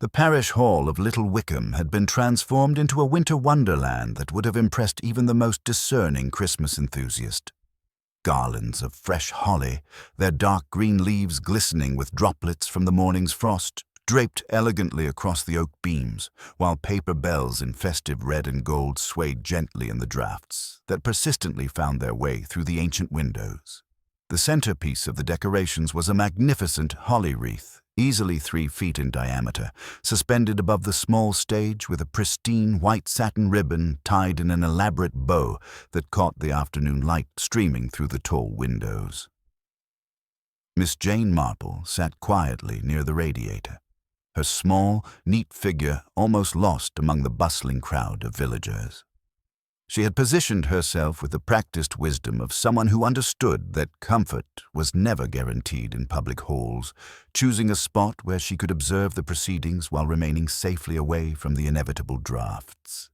The parish hall of Little Wickham had been transformed into a winter wonderland that would have impressed even the most discerning Christmas enthusiast. Garlands of fresh holly, their dark green leaves glistening with droplets from the morning's frost, draped elegantly across the oak beams, while paper bells in festive red and gold swayed gently in the draughts that persistently found their way through the ancient windows. The centerpiece of the decorations was a magnificent holly wreath, easily 3 feet in diameter, suspended above the small stage with a pristine white satin ribbon tied in an elaborate bow that caught the afternoon light streaming through the tall windows. Miss Jane Marple sat quietly near the radiator, her small, neat figure almost lost among the bustling crowd of villagers. She had positioned herself with the practiced wisdom of someone who understood that comfort was never guaranteed in public halls, choosing a spot where she could observe the proceedings while remaining safely away from the inevitable draughts.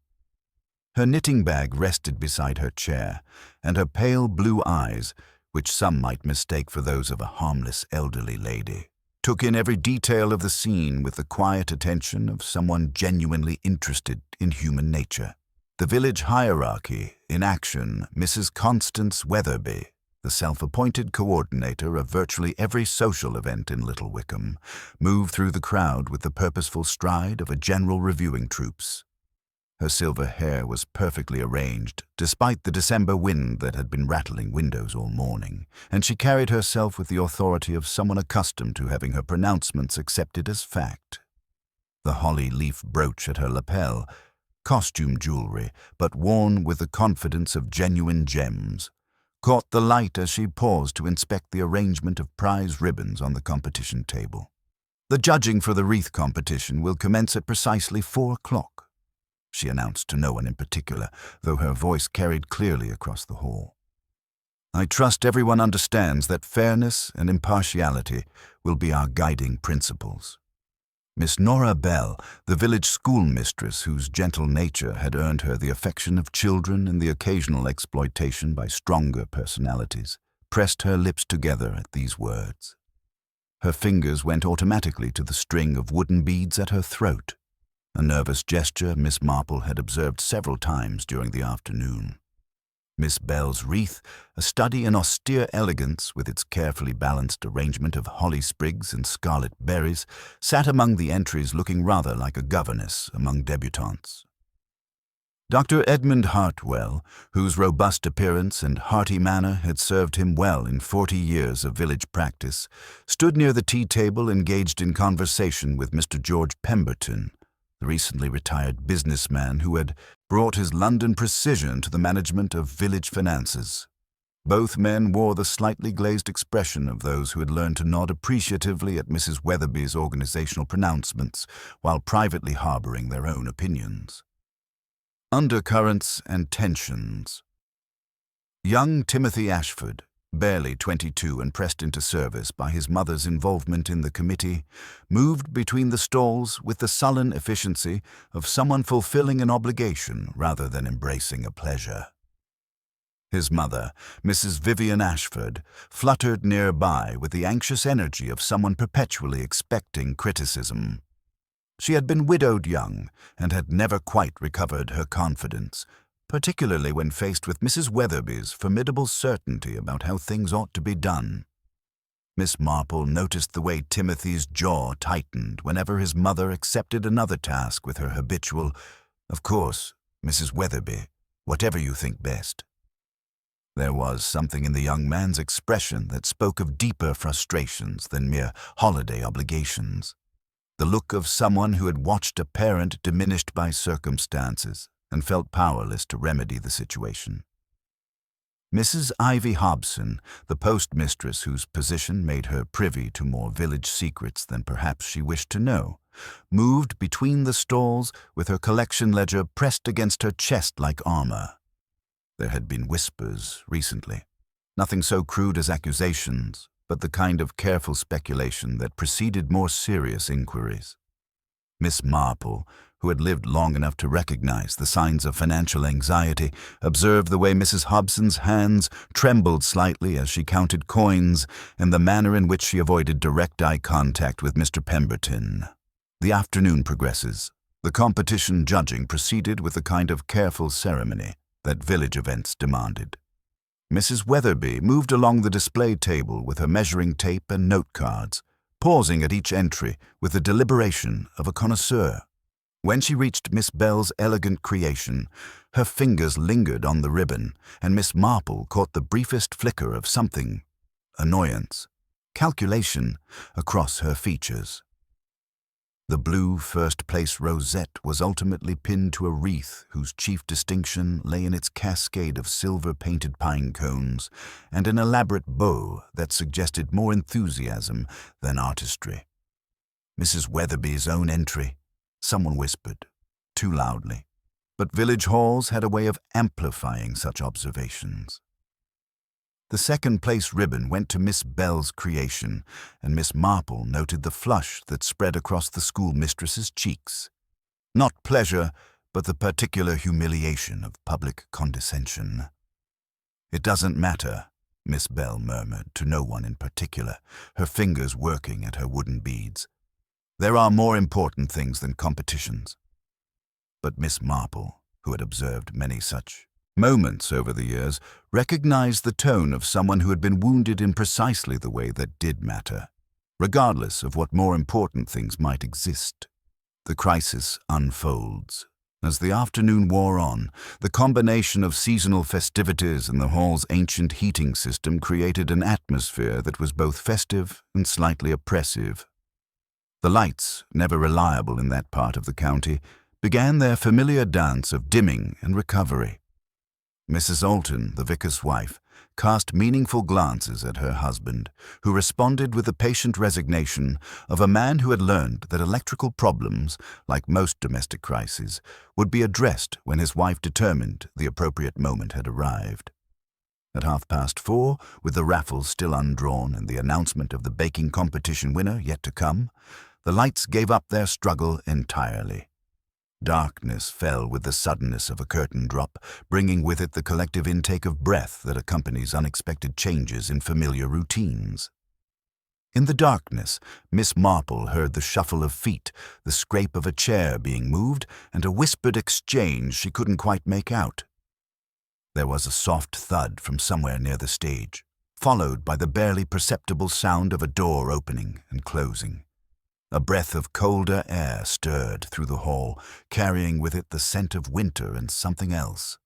Her knitting bag rested beside her chair, and her pale blue eyes, which some might mistake for those of a harmless elderly lady, took in every detail of the scene with the quiet attention of someone genuinely interested in human nature. The village hierarchy, in action, Mrs. Constance Weatherby, the self-appointed coordinator of virtually every social event in Little Wickham, moved through the crowd with the purposeful stride of a general reviewing troops. Her silver hair was perfectly arranged, despite the December wind that had been rattling windows all morning, and she carried herself with the authority of someone accustomed to having her pronouncements accepted as fact. The holly leaf brooch at her lapel, costume jewelry, but worn with the confidence of genuine gems, caught the light as she paused to inspect the arrangement of prize ribbons on the competition table. "The judging for the wreath competition will commence at precisely 4 o'clock, she announced to no one in particular, though her voice carried clearly across the hall. "I trust everyone understands that fairness and impartiality will be our guiding principles." Miss Nora Bell, the village schoolmistress whose gentle nature had earned her the affection of children and the occasional exploitation by stronger personalities, pressed her lips together at these words. Her fingers went automatically to the string of wooden beads at her throat, a nervous gesture Miss Marple had observed several times during the afternoon. Miss Bell's wreath, a study in austere elegance with its carefully balanced arrangement of holly sprigs and scarlet berries, sat among the entries looking rather like a governess among debutantes. Dr. Edmund Hartwell, whose robust appearance and hearty manner had served him well in 40 years of village practice, stood near the tea table engaged in conversation with Mr. George Pemberton, the recently retired businessman who had brought his London precision to the management of village finances. Both men wore the slightly glazed expression of those who had learned to nod appreciatively at Mrs. Weatherby's organizational pronouncements while privately harboring their own opinions. Undercurrents and tensions. Young Timothy Ashford, barely 22 and pressed into service by his mother's involvement in the committee, moved between the stalls with the sullen efficiency of someone fulfilling an obligation rather than embracing a pleasure. His mother, Mrs. Vivian Ashford, fluttered nearby with the anxious energy of someone perpetually expecting criticism. She had been widowed young and had never quite recovered her confidence, particularly when faced with Mrs. Weatherby's formidable certainty about how things ought to be done. Miss Marple noticed the way Timothy's jaw tightened whenever his mother accepted another task with her habitual, "Of course, Mrs. Weatherby, whatever you think best." There was something in the young man's expression that spoke of deeper frustrations than mere holiday obligations. The look of someone who had watched a parent diminished by circumstances and felt powerless to remedy the situation. Mrs. Ivy Hobson, the postmistress whose position made her privy to more village secrets than perhaps she wished to know, moved between the stalls with her collection ledger pressed against her chest like armor. There had been whispers recently, nothing so crude as accusations, but the kind of careful speculation that preceded more serious inquiries. Miss Marple, who had lived long enough to recognize the signs of financial anxiety, observed the way Mrs. Hobson's hands trembled slightly as she counted coins and the manner in which she avoided direct eye contact with Mr. Pemberton. The afternoon progresses. The competition judging proceeded with the kind of careful ceremony that village events demanded. Mrs. Weatherby moved along the display table with her measuring tape and note cards, pausing at each entry with the deliberation of a connoisseur. When she reached Miss Bell's elegant creation, her fingers lingered on the ribbon, and Miss Marple caught the briefest flicker of something, annoyance, calculation, across her features. The blue first-place rosette was ultimately pinned to a wreath whose chief distinction lay in its cascade of silver-painted pine cones and an elaborate bow that suggested more enthusiasm than artistry. Mrs. Weatherby's own entry, someone whispered, too loudly, but village halls had a way of amplifying such observations. The second-place ribbon went to Miss Bell's creation, and Miss Marple noted the flush that spread across the schoolmistress's cheeks. Not pleasure, but the particular humiliation of public condescension. "It doesn't matter," Miss Bell murmured to no one in particular, her fingers working at her wooden beads. "There are more important things than competitions." But Miss Marple, who had observed many such moments over the years, recognized the tone of someone who had been wounded in precisely the way that did matter, regardless of what more important things might exist. The crisis unfolds. As the afternoon wore on, the combination of seasonal festivities and the hall's ancient heating system created an atmosphere that was both festive and slightly oppressive. The lights, never reliable in that part of the county, began their familiar dance of dimming and recovery. Mrs. Alton, the vicar's wife, cast meaningful glances at her husband, who responded with the patient resignation of a man who had learned that electrical problems, like most domestic crises, would be addressed when his wife determined the appropriate moment had arrived. At 4:30, with the raffles still undrawn and the announcement of the baking competition winner yet to come, the lights gave up their struggle entirely. Darkness fell with the suddenness of a curtain drop, bringing with it the collective intake of breath that accompanies unexpected changes in familiar routines. In the darkness, Miss Marple heard the shuffle of feet, the scrape of a chair being moved, and a whispered exchange she couldn't quite make out. There was a soft thud from somewhere near the stage, followed by the barely perceptible sound of a door opening and closing. A breath of colder air stirred through the hall, carrying with it the scent of winter and something else.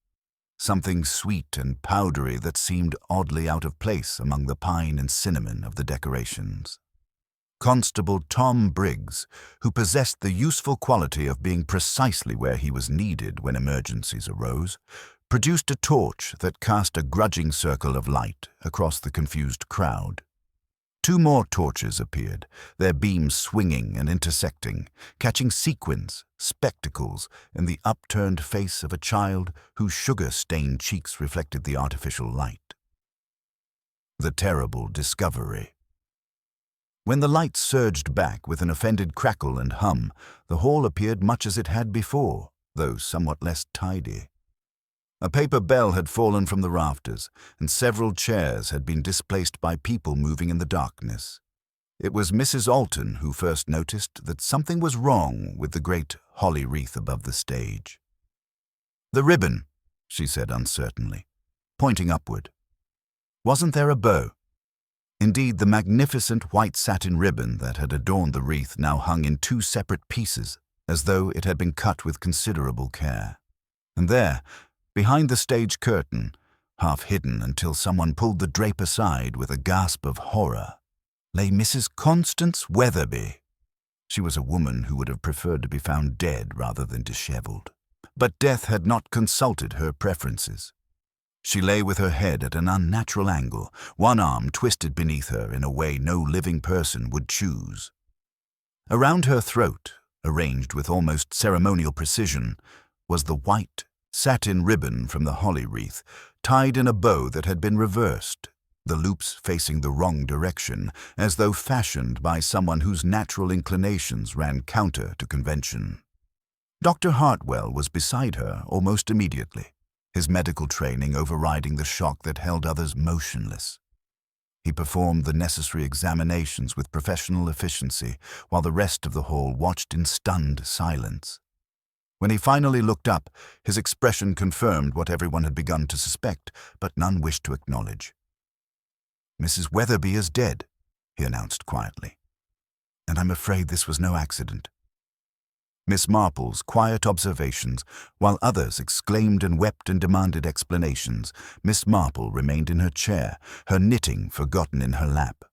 Something sweet and powdery that seemed oddly out of place among the pine and cinnamon of the decorations. Constable Tom Briggs, who possessed the useful quality of being precisely where he was needed when emergencies arose, produced a torch that cast a grudging circle of light across the confused crowd. 2 more torches appeared, their beams swinging and intersecting, catching sequins, spectacles, and the upturned face of a child whose sugar-stained cheeks reflected the artificial light. The terrible discovery. When the light surged back with an offended crackle and hum, the hall appeared much as it had before, though somewhat less tidy. A paper bell had fallen from the rafters, and several chairs had been displaced by people moving in the darkness. It was Mrs. Alton who first noticed that something was wrong with the great holly wreath above the stage. "The ribbon," she said uncertainly, pointing upward. "Wasn't there a bow?" Indeed, the magnificent white satin ribbon that had adorned the wreath now hung in 2 separate pieces, as though it had been cut with considerable care. And there, behind the stage curtain, half hidden until someone pulled the drape aside with a gasp of horror, lay Mrs. Constance Weatherby. She was a woman who would have preferred to be found dead rather than disheveled. But death had not consulted her preferences. She lay with her head at an unnatural angle, one arm twisted beneath her in a way no living person would choose. Around her throat, arranged with almost ceremonial precision, was the white satin ribbon from the holly wreath, tied in a bow that had been reversed, the loops facing the wrong direction, as though fashioned by someone whose natural inclinations ran counter to convention. Dr. Hartwell was beside her almost immediately, his medical training overriding the shock that held others motionless. He performed the necessary examinations with professional efficiency, while the rest of the hall watched in stunned silence. When he finally looked up, his expression confirmed what everyone had begun to suspect, but none wished to acknowledge. "Mrs. Weatherby is dead," he announced quietly. "And I'm afraid this was no accident." Miss Marple's quiet observations, while others exclaimed and wept and demanded explanations, Miss Marple remained in her chair, her knitting forgotten in her lap.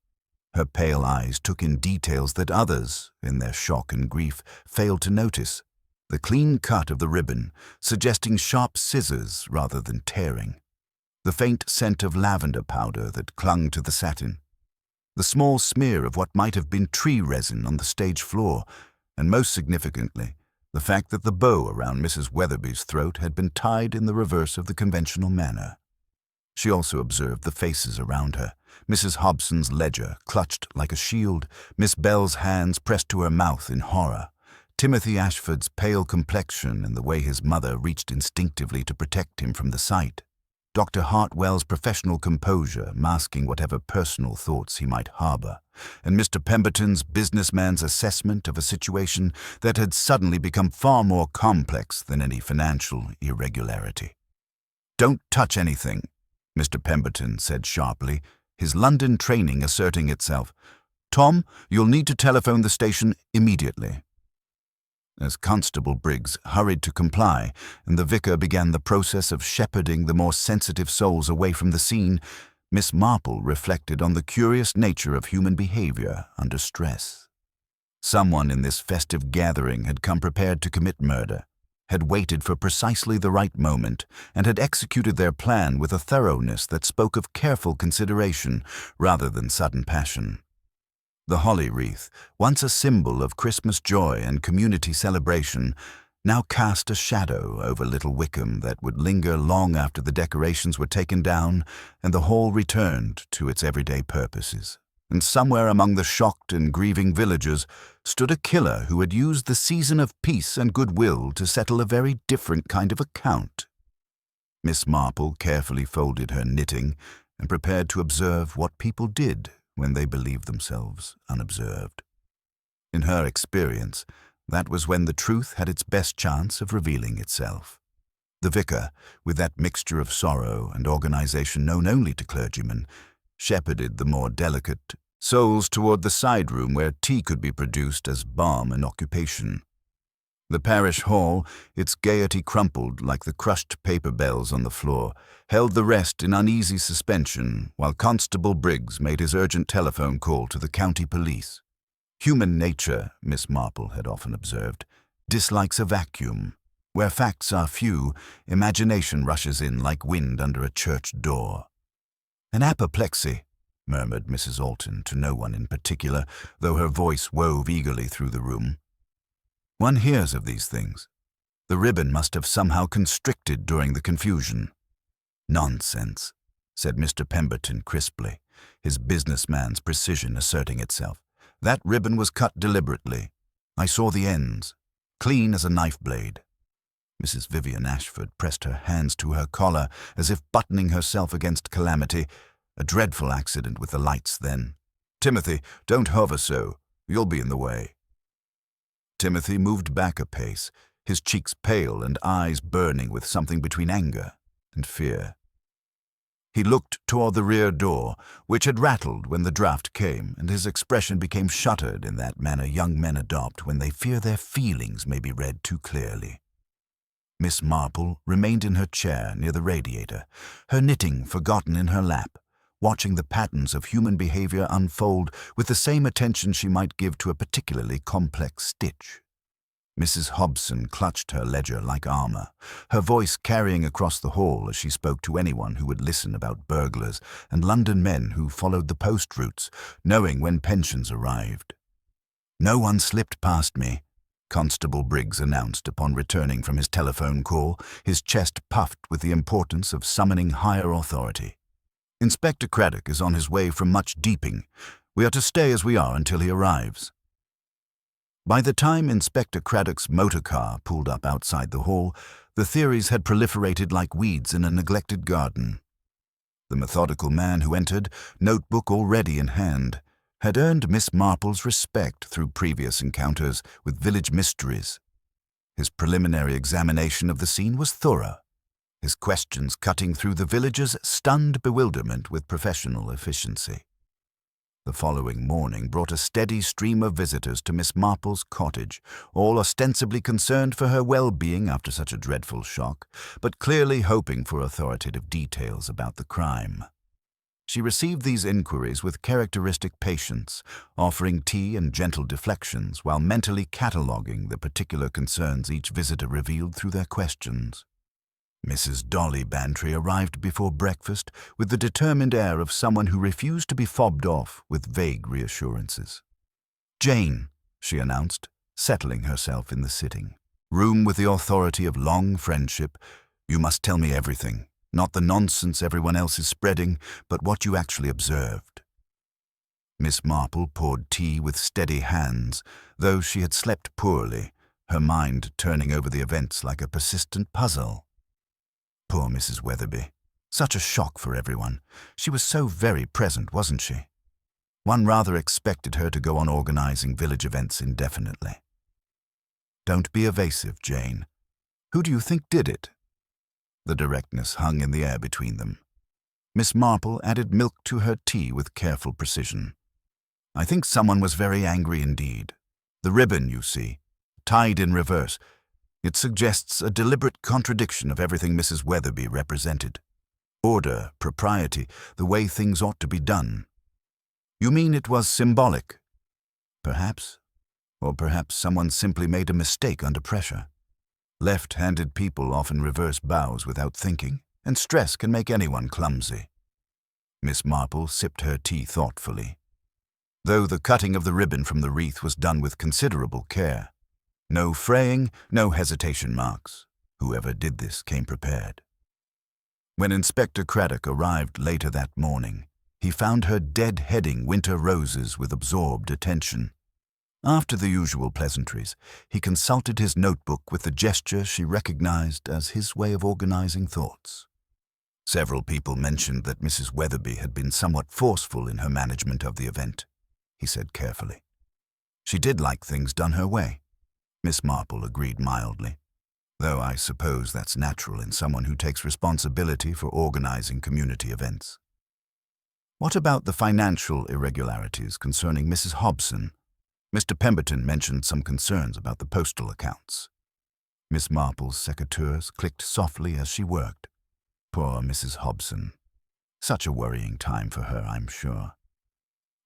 Her pale eyes took in details that others, in their shock and grief, failed to notice. The clean cut of the ribbon, suggesting sharp scissors rather than tearing. The faint scent of lavender powder that clung to the satin. The small smear of what might have been tree resin on the stage floor, and most significantly, the fact that the bow around Mrs. Weatherby's throat had been tied in the reverse of the conventional manner. She also observed the faces around her. Mrs. Hobson's ledger, clutched like a shield, Miss Bell's hands pressed to her mouth in horror, Timothy Ashford's pale complexion and the way his mother reached instinctively to protect him from the sight, Dr. Hartwell's professional composure masking whatever personal thoughts he might harbor, and Mr. Pemberton's businessman's assessment of a situation that had suddenly become far more complex than any financial irregularity. "Don't touch anything," Mr. Pemberton said sharply, his London training asserting itself. "Tom, you'll need to telephone the station immediately." As Constable Briggs hurried to comply, and the vicar began the process of shepherding the more sensitive souls away from the scene, Miss Marple reflected on the curious nature of human behavior under stress. Someone in this festive gathering had come prepared to commit murder, had waited for precisely the right moment, and had executed their plan with a thoroughness that spoke of careful consideration rather than sudden passion. The holly wreath, once a symbol of Christmas joy and community celebration, now cast a shadow over Little Wickham that would linger long after the decorations were taken down and the hall returned to its everyday purposes. And somewhere among the shocked and grieving villagers stood a killer who had used the season of peace and goodwill to settle a very different kind of account. Miss Marple carefully folded her knitting and prepared to observe what people did when they believed themselves unobserved. In her experience, that was when the truth had its best chance of revealing itself. The vicar, with that mixture of sorrow and organization known only to clergymen, shepherded the more delicate souls toward the side room where tea could be produced as balm and occupation. The parish hall, its gaiety crumpled like the crushed paper bells on the floor, held the rest in uneasy suspension while Constable Briggs made his urgent telephone call to the county police. Human nature, Miss Marple had often observed, dislikes a vacuum. Where facts are few, imagination rushes in like wind under a church door. "An apoplexy," murmured Mrs. Alton to no one in particular, though her voice wove eagerly through the room. "One hears of these things. The ribbon must have somehow constricted during the confusion." "Nonsense," said Mr. Pemberton crisply, his businessman's precision asserting itself. "That ribbon was cut deliberately. I saw the ends, clean as a knife blade." Mrs. Vivian Ashford pressed her hands to her collar as if buttoning herself against calamity. "A dreadful accident with the lights, then. Timothy, don't hover so. You'll be in the way." Timothy moved back a pace, his cheeks pale and eyes burning with something between anger and fear. He looked toward the rear door, which had rattled when the draft came, and his expression became shuttered in that manner young men adopt when they fear their feelings may be read too clearly. Miss Marple remained in her chair near the radiator, her knitting forgotten in her lap, watching the patterns of human behavior unfold with the same attention she might give to a particularly complex stitch. Mrs. Hobson clutched her ledger like armor, her voice carrying across the hall as she spoke to anyone who would listen about burglars and London men who followed the post routes, knowing when pensions arrived. "No one slipped past me," Constable Briggs announced upon returning from his telephone call, his chest puffed with the importance of summoning higher authority. "Inspector Craddock is on his way from Much Deeping. We are to stay as we are until he arrives." By the time Inspector Craddock's motor car pulled up outside the hall, the theories had proliferated like weeds in a neglected garden. The methodical man who entered, notebook already in hand, had earned Miss Marple's respect through previous encounters with village mysteries. His preliminary examination of the scene was thorough, his questions cutting through the villagers' stunned bewilderment with professional efficiency. The following morning brought a steady stream of visitors to Miss Marple's cottage, all ostensibly concerned for her well-being after such a dreadful shock, but clearly hoping for authoritative details about the crime. She received these inquiries with characteristic patience, offering tea and gentle deflections while mentally cataloguing the particular concerns each visitor revealed through their questions. Mrs. Dolly Bantry arrived before breakfast with the determined air of someone who refused to be fobbed off with vague reassurances. "Jane," she announced, settling herself in the sitting room with the authority of long friendship, "you must tell me everything, not the nonsense everyone else is spreading, but what you actually observed." Miss Marple poured tea with steady hands, though she had slept poorly, her mind turning over the events like a persistent puzzle. Poor Mrs. Weatherby. Such a shock for everyone. She was so very present, wasn't she? One rather expected her to go on organizing village events indefinitely. "Don't be evasive, Jane. Who do you think did it?" The directness hung in the air between them. Miss Marple added milk to her tea with careful precision. "I think someone was very angry indeed. The ribbon, you see, tied in reverse. It suggests a deliberate contradiction of everything Mrs. Weatherby represented. Order, propriety, the way things ought to be done." "You mean it was symbolic?" "Perhaps. Or perhaps someone simply made a mistake under pressure. Left-handed people often reverse bows without thinking, and stress can make anyone clumsy." Miss Marple sipped her tea thoughtfully. Though the cutting of the ribbon from the wreath was done with considerable care. No fraying, no hesitation marks. Whoever did this came prepared. When Inspector Craddock arrived later that morning, he found her dead-heading winter roses with absorbed attention. After the usual pleasantries, he consulted his notebook with the gesture she recognized as his way of organizing thoughts. Several people mentioned that Mrs. Weatherby had been somewhat forceful in her management of the event, he said carefully. "She did like things done her way," Miss Marple agreed mildly, "though I suppose that's natural in someone who takes responsibility for organizing community events." "What about the financial irregularities concerning Mrs. Hobson? Mr. Pemberton mentioned some concerns about the postal accounts." Miss Marple's secateurs clicked softly as she worked. Poor Mrs. Hobson. Such a worrying time for her, I'm sure.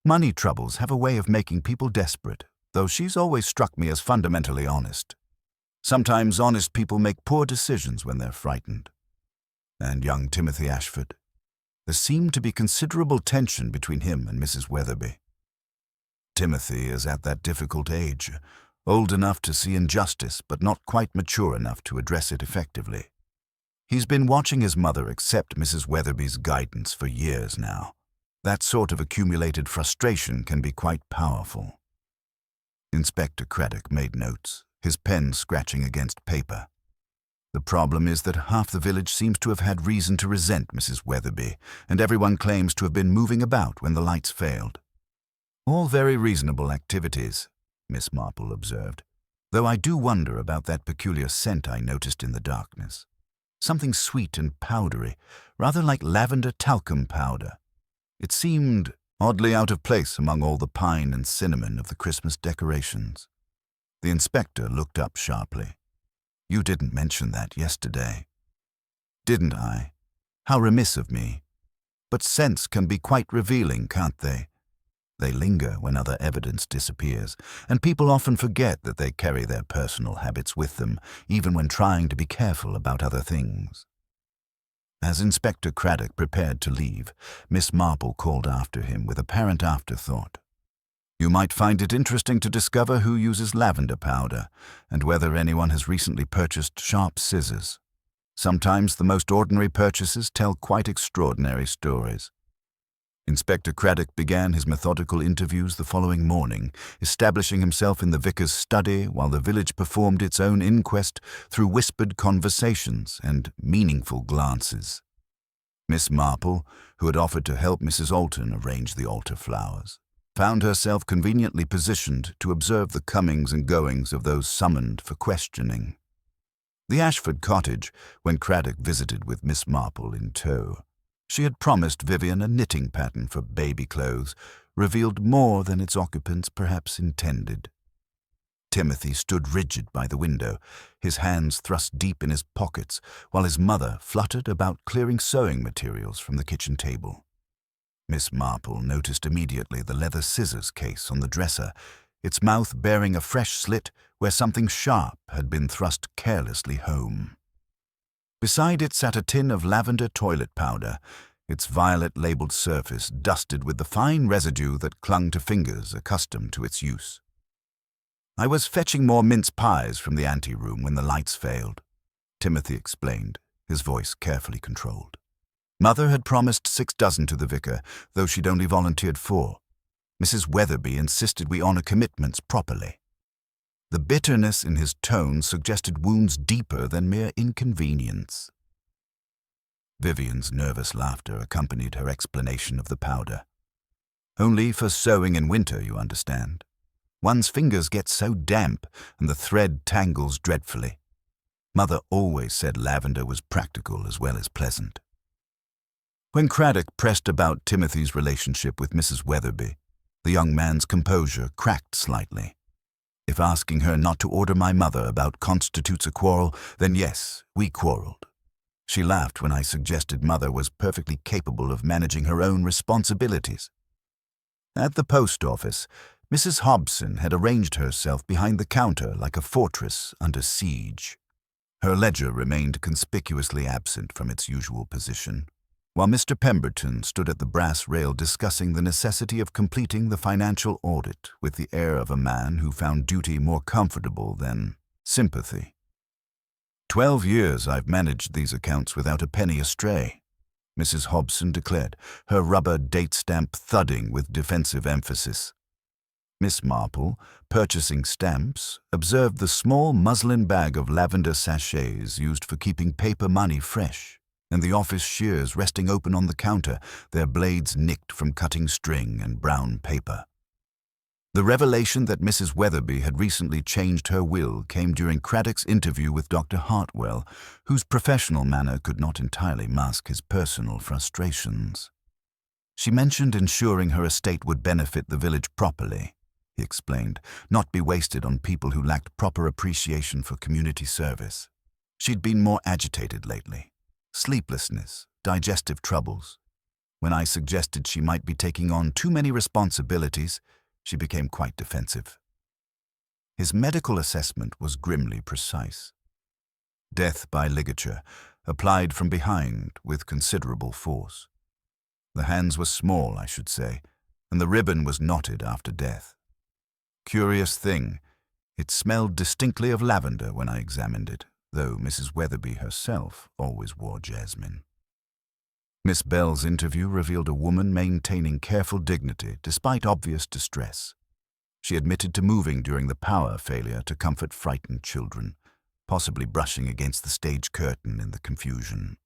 Money troubles have a way of making people desperate, though she's always struck me as fundamentally honest. Sometimes honest people make poor decisions when they're frightened. And young Timothy Ashford. There seemed to be considerable tension between him and Mrs. Weatherby. Timothy is at that difficult age, old enough to see injustice but not quite mature enough to address it effectively. He's been watching his mother accept Mrs. Weatherby's guidance for years now. That sort of accumulated frustration can be quite powerful. Inspector Craddock made notes, his pen scratching against paper. The problem is that half the village seems to have had reason to resent Mrs. Weatherby, and everyone claims to have been moving about when the lights failed. "All very reasonable activities," Miss Marple observed, "though I do wonder about that peculiar scent I noticed in the darkness. Something sweet and powdery, rather like lavender talcum powder. It seemed oddly out of place among all the pine and cinnamon of the Christmas decorations." The inspector looked up sharply. "You didn't mention that yesterday." "Didn't I? How remiss of me. But scents can be quite revealing, can't they? They linger when other evidence disappears, and people often forget that they carry their personal habits with them, even when trying to be careful about other things." As Inspector Craddock prepared to leave, Miss Marple called after him with apparent afterthought. "You might find it interesting to discover who uses lavender powder, and whether anyone has recently purchased sharp scissors. Sometimes the most ordinary purchases tell quite extraordinary stories." Inspector Craddock began his methodical interviews the following morning, establishing himself in the vicar's study while the village performed its own inquest through whispered conversations and meaningful glances. Miss Marple, who had offered to help Mrs. Alton arrange the altar flowers, found herself conveniently positioned to observe the comings and goings of those summoned for questioning. The Ashford cottage, when Craddock visited with Miss Marple in tow. She had promised Vivian a knitting pattern for baby clothes, revealed more than its occupants perhaps intended. Timothy stood rigid by the window, his hands thrust deep in his pockets, while his mother fluttered about clearing sewing materials from the kitchen table. Miss Marple noticed immediately the leather scissors case on the dresser, its mouth bearing a fresh slit where something sharp had been thrust carelessly home. Beside it sat a tin of lavender toilet powder, its violet-labeled surface dusted with the fine residue that clung to fingers accustomed to its use. "I was fetching more mince pies from the ante-room when the lights failed," Timothy explained, his voice carefully controlled. "Mother had promised 6 dozen to the vicar, though she'd only volunteered 4. Mrs. Weatherby insisted we honor commitments properly." The bitterness in his tone suggested wounds deeper than mere inconvenience. Vivian's nervous laughter accompanied her explanation of the powder. "Only for sewing in winter, you understand. One's fingers get so damp and the thread tangles dreadfully. Mother always said lavender was practical as well as pleasant." When Craddock pressed about Timothy's relationship with Mrs. Weatherby, the young man's composure cracked slightly. "If asking her not to order my mother about constitutes a quarrel, then yes, we quarreled. She laughed when I suggested Mother was perfectly capable of managing her own responsibilities." At the post office, Mrs. Hobson had arranged herself behind the counter like a fortress under siege. Her ledger remained conspicuously absent from its usual position, while Mr. Pemberton stood at the brass rail discussing the necessity of completing the financial audit with the air of a man who found duty more comfortable than sympathy. 12 years I've managed these accounts without a penny astray," Mrs. Hobson declared, her rubber date stamp thudding with defensive emphasis. Miss Marple, purchasing stamps, observed the small muslin bag of lavender sachets used for keeping paper money fresh, and the office shears resting open on the counter, their blades nicked from cutting string and brown paper. The revelation that Mrs. Weatherby had recently changed her will came during Craddock's interview with Dr. Hartwell, whose professional manner could not entirely mask his personal frustrations. "She mentioned ensuring her estate would benefit the village properly," he explained, "not be wasted on people who lacked proper appreciation for community service. She'd been more agitated lately. Sleeplessness, digestive troubles. When I suggested she might be taking on too many responsibilities, she became quite defensive." His medical assessment was grimly precise. Death by ligature, applied from behind with considerable force. The hands were small, I should say, and the ribbon was knotted after death. Curious thing, it smelled distinctly of lavender when I examined it, though Mrs. Weatherby herself always wore jasmine. Miss Bell's interview revealed a woman maintaining careful dignity despite obvious distress. She admitted to moving during the power failure to comfort frightened children, possibly brushing against the stage curtain in the confusion.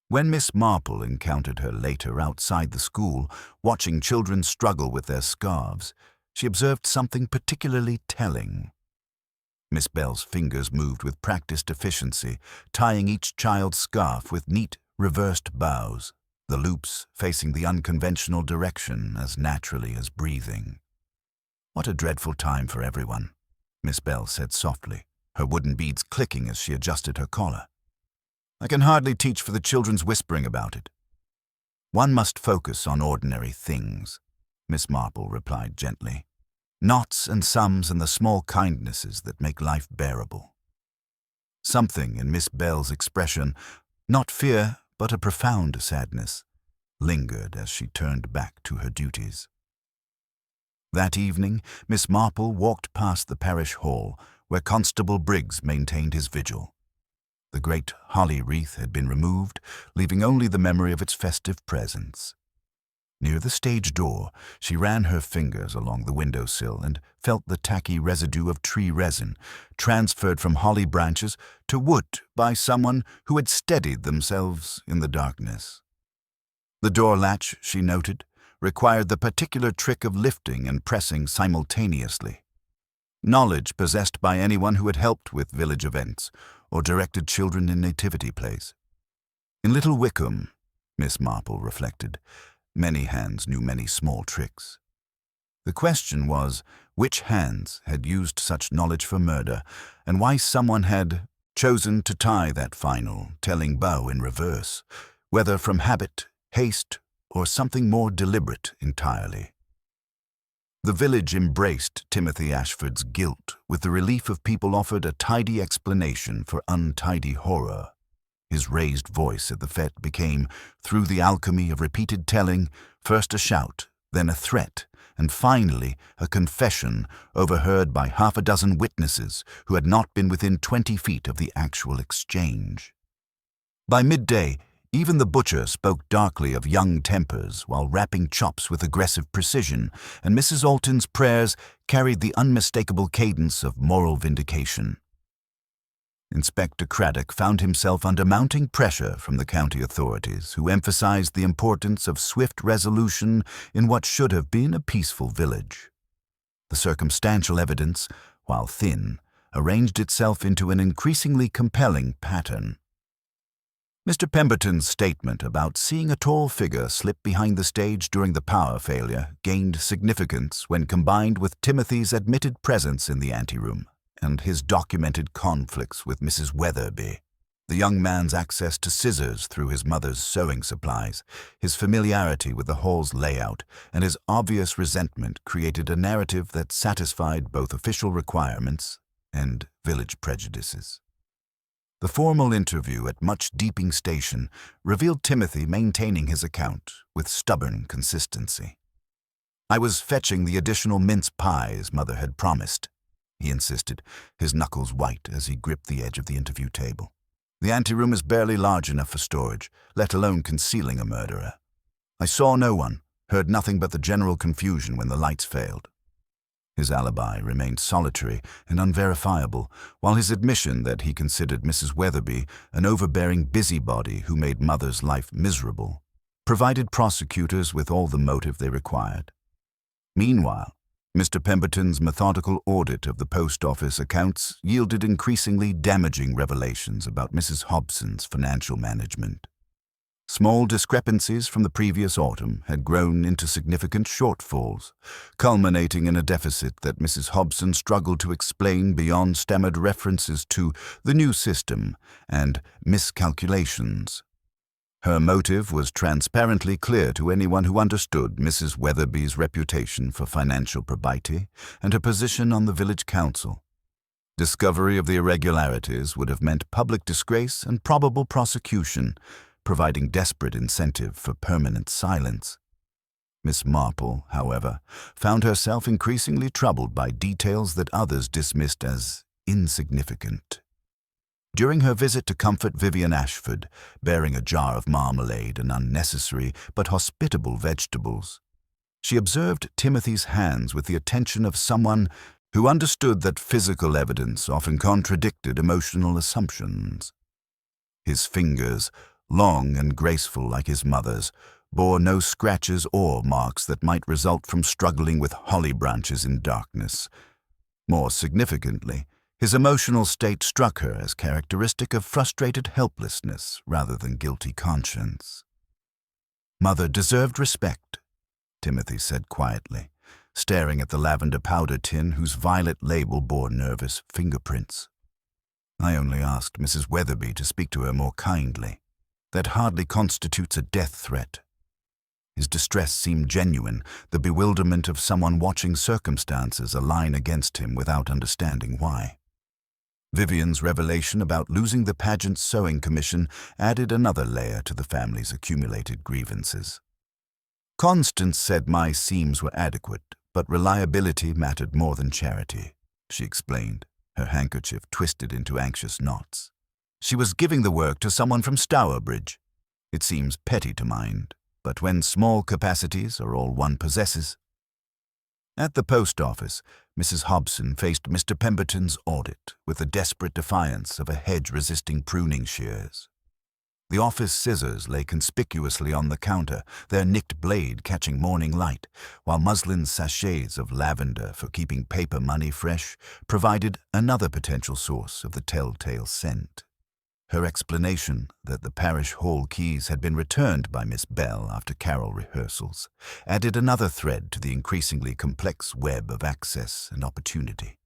When Miss Marple encountered her later outside the school, watching children struggle with their scarves, she observed something particularly telling. Miss Bell's fingers moved with practiced efficiency, tying each child's scarf with neat, reversed bows, the loops facing the unconventional direction as naturally as breathing. "What a dreadful time for everyone," Miss Bell said softly, her wooden beads clicking as she adjusted her collar. "I can hardly teach for the children's whispering about it." "One must focus on ordinary things," Miss Marple replied gently. "Knots and sums and the small kindnesses that make life bearable." Something in Miss Bell's expression, not fear but a profound sadness, lingered as she turned back to her duties. That evening, Miss Marple walked past the parish hall, where Constable Briggs maintained his vigil. The great holly wreath had been removed, leaving only the memory of its festive presence. Near the stage door, she ran her fingers along the windowsill and felt the tacky residue of tree resin transferred from holly branches to wood by someone who had steadied themselves in the darkness. The door latch, she noted, required the particular trick of lifting and pressing simultaneously. Knowledge possessed by anyone who had helped with village events or directed children in nativity plays. In Little Wickham, Miss Marple reflected, many hands knew many small tricks. The question was which hands had used such knowledge for murder, and why someone had chosen to tie that final, telling bow in reverse, whether from habit, haste, or something more deliberate entirely. The village embraced Timothy Ashford's guilt with the relief of people offered a tidy explanation for untidy horror. His raised voice at the fete became, through the alchemy of repeated telling, first a shout, then a threat, and finally a confession overheard by half a dozen witnesses who had not been within 20 feet of the actual exchange. By midday, even the butcher spoke darkly of young tempers while rapping chops with aggressive precision, and Mrs. Alton's prayers carried the unmistakable cadence of moral vindication. Inspector Craddock found himself under mounting pressure from the county authorities, who emphasized the importance of swift resolution in what should have been a peaceful village. The circumstantial evidence, while thin, arranged itself into an increasingly compelling pattern. Mr. Pemberton's statement about seeing a tall figure slip behind the stage during the power failure gained significance when combined with Timothy's admitted presence in the anteroom and his documented conflicts with Mrs. Weatherby, the young man's access to scissors through his mother's sewing supplies, his familiarity with the hall's layout, and his obvious resentment created a narrative that satisfied both official requirements and village prejudices. The formal interview at Much Deeping Station revealed Timothy maintaining his account with stubborn consistency. "I was fetching the additional mince pies Mother had promised," he insisted, his knuckles white as he gripped the edge of the interview table. "The anteroom is barely large enough for storage, let alone concealing a murderer. I saw no one, heard nothing but the general confusion when the lights failed." His alibi remained solitary and unverifiable, while his admission that he considered Mrs. Weatherby an overbearing busybody who made Mother's life miserable provided prosecutors with all the motive they required. Meanwhile, Mr. Pemberton's methodical audit of the post office accounts yielded increasingly damaging revelations about Mrs. Hobson's financial management. Small discrepancies from the previous autumn had grown into significant shortfalls, culminating in a deficit that Mrs. Hobson struggled to explain beyond stammered references to the new system and miscalculations. Her motive was transparently clear to anyone who understood Mrs. Weatherby's reputation for financial probity and her position on the village council. Discovery of the irregularities would have meant public disgrace and probable prosecution, providing desperate incentive for permanent silence. Miss Marple, however, found herself increasingly troubled by details that others dismissed as insignificant. During her visit to comfort Vivian Ashford, bearing a jar of marmalade and unnecessary but hospitable vegetables, she observed Timothy's hands with the attention of someone who understood that physical evidence often contradicted emotional assumptions. His fingers, long and graceful like his mother's, bore no scratches or marks that might result from struggling with holly branches in darkness. More significantly, his emotional state struck her as characteristic of frustrated helplessness rather than guilty conscience. "Mother deserved respect," Timothy said quietly, staring at the lavender powder tin whose violet label bore nervous fingerprints. "I only asked Mrs. Weatherby to speak to her more kindly. That hardly constitutes a death threat." His distress seemed genuine, the bewilderment of someone watching circumstances align against him without understanding why. Vivian's revelation about losing the pageant sewing commission added another layer to the family's accumulated grievances. "Constance said my seams were adequate, but reliability mattered more than charity," she explained, her handkerchief twisted into anxious knots. "She was giving the work to someone from Stourbridge. It seems petty to mind, but when small capacities are all one possesses. At the post office, Mrs. Hobson faced Mr. Pemberton's audit with the desperate defiance of a hedge-resisting pruning shears. The office scissors lay conspicuously on the counter, their nicked blade catching morning light, while muslin sachets of lavender for keeping paper money fresh provided another potential source of the telltale scent. Her explanation that the parish hall keys had been returned by Miss Bell after carol rehearsals added another thread to the increasingly complex web of access and opportunity.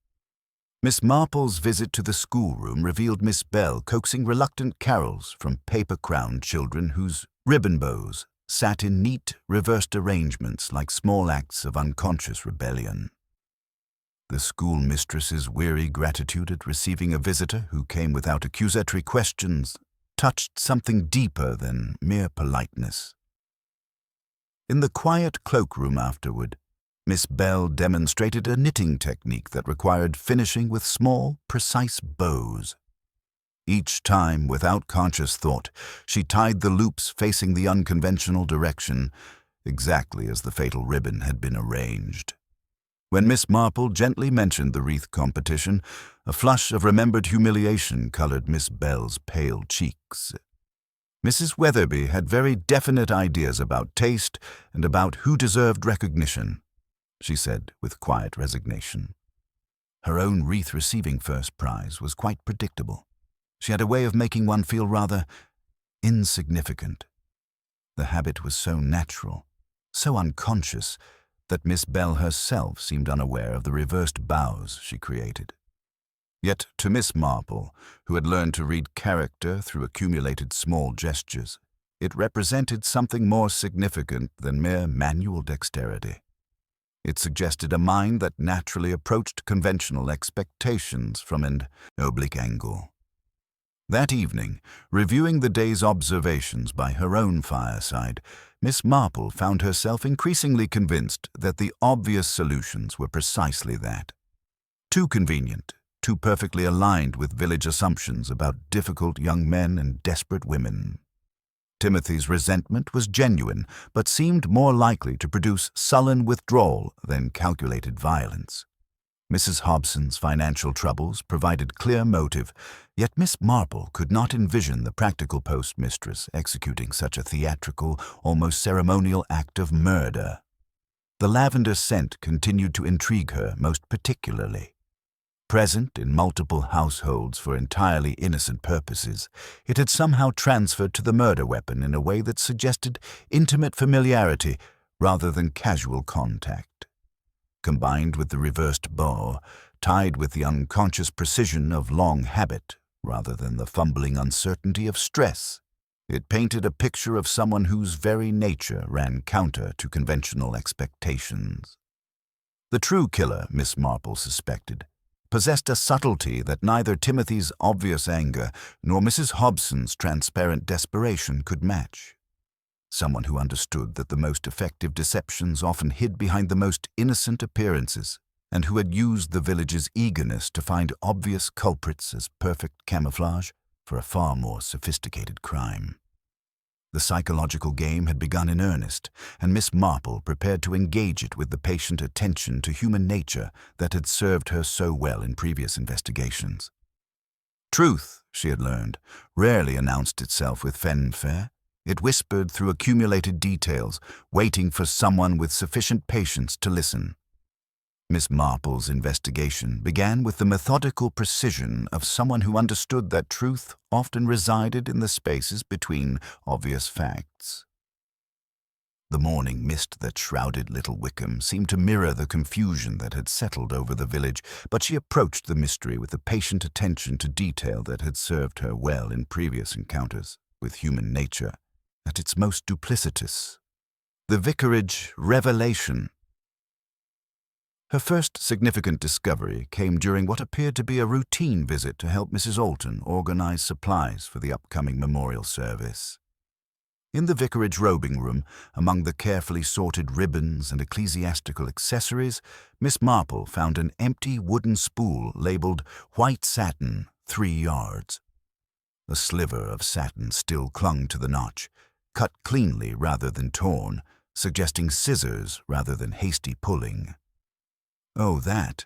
Miss Marple's visit to the schoolroom revealed Miss Bell coaxing reluctant carols from paper-crowned children whose ribbon bows sat in neat, reversed arrangements like small acts of unconscious rebellion. The schoolmistress's weary gratitude at receiving a visitor who came without accusatory questions touched something deeper than mere politeness. In the quiet cloakroom afterward, Miss Bell demonstrated a knitting technique that required finishing with small, precise bows. Each time, without conscious thought, she tied the loops facing the unconventional direction, exactly as the fatal ribbon had been arranged. When Miss Marple gently mentioned the wreath competition, a flush of remembered humiliation colored Miss Bell's pale cheeks. Mrs. Weatherby had very definite ideas about taste and about who deserved recognition, she said with quiet resignation. Her own wreath receiving first prize was quite predictable. She had a way of making one feel rather insignificant. The habit was so natural, so unconscious, that Miss Bell herself seemed unaware of the reversed bows she created. Yet to Miss Marple, who had learned to read character through accumulated small gestures, it represented something more significant than mere manual dexterity. It suggested a mind that naturally approached conventional expectations from an oblique angle. That evening, reviewing the day's observations by her own fireside, Miss Marple found herself increasingly convinced that the obvious solutions were precisely that. Too convenient, too perfectly aligned with village assumptions about difficult young men and desperate women. Timothy's resentment was genuine, but seemed more likely to produce sullen withdrawal than calculated violence. Mrs. Hobson's financial troubles provided clear motive, yet Miss Marple could not envision the practical postmistress executing such a theatrical, almost ceremonial act of murder. The lavender scent continued to intrigue her most particularly. Present in multiple households for entirely innocent purposes, it had somehow transferred to the murder weapon in a way that suggested intimate familiarity rather than casual contact. Combined with the reversed bow, tied with the unconscious precision of long habit rather than the fumbling uncertainty of stress, it painted a picture of someone whose very nature ran counter to conventional expectations. The true killer, Miss Marple suspected, possessed a subtlety that neither Timothy's obvious anger nor Mrs. Hobson's transparent desperation could match. Someone who understood that the most effective deceptions often hid behind the most innocent appearances, and who had used the village's eagerness to find obvious culprits as perfect camouflage for a far more sophisticated crime. The psychological game had begun in earnest, and Miss Marple prepared to engage it with the patient attention to human nature that had served her so well in previous investigations. Truth, she had learned, rarely announced itself with fanfare. It whispered through accumulated details, waiting for someone with sufficient patience to listen. Miss Marple's investigation began with the methodical precision of someone who understood that truth often resided in the spaces between obvious facts. The morning mist that shrouded Little Wickham seemed to mirror the confusion that had settled over the village, but she approached the mystery with the patient attention to detail that had served her well in previous encounters with human nature at its most duplicitous. The vicarage revelation. Her first significant discovery came during what appeared to be a routine visit to help Mrs. Alton organize supplies for the upcoming memorial service. In the vicarage robing room, among the carefully sorted ribbons and ecclesiastical accessories, Miss Marple found an empty wooden spool labeled "White Satin, 3 yards." A sliver of satin still clung to the notch, cut cleanly rather than torn, suggesting scissors rather than hasty pulling. "Oh, that,"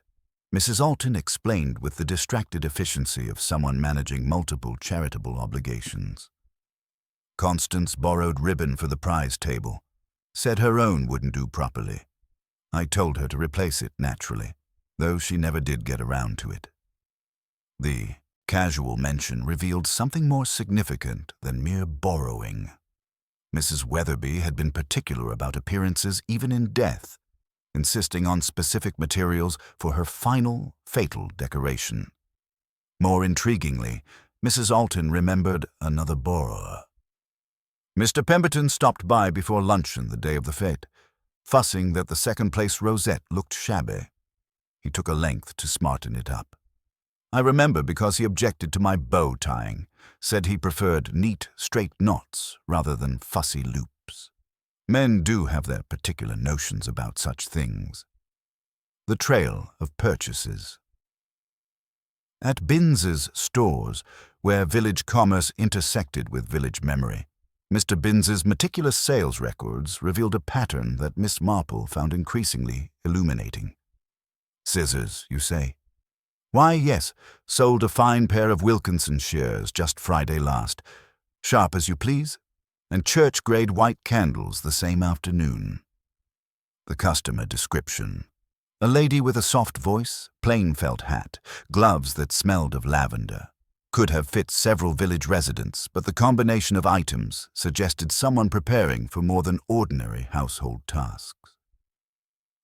Mrs. Alton explained with the distracted efficiency of someone managing multiple charitable obligations. "Constance borrowed ribbon for the prize table. Said her own wouldn't do properly. I told her to replace it naturally, though she never did get around to it." The casual mention revealed something more significant than mere borrowing. Mrs. Weatherby had been particular about appearances even in death, insisting on specific materials for her final, fatal decoration. More intriguingly, Mrs. Alton remembered another borrower. Mr. Pemberton stopped by before luncheon the day of the fete, fussing that the second-place rosette looked shabby. He took a length to smarten it up. I remember because he objected to my bow tying, said he preferred neat, straight knots rather than fussy loops. Men do have their particular notions about such things. The trail of purchases. At Binns's stores, where village commerce intersected with village memory, Mr. Binns's meticulous sales records revealed a pattern that Miss Marple found increasingly illuminating. Scissors, you say? Why, yes, sold a fine pair of Wilkinson shears just Friday last, sharp as you please, and church-grade white candles the same afternoon. The customer description. A lady with a soft voice, plain felt hat, gloves that smelled of lavender. Could have fit several village residents, but the combination of items suggested someone preparing for more than ordinary household tasks.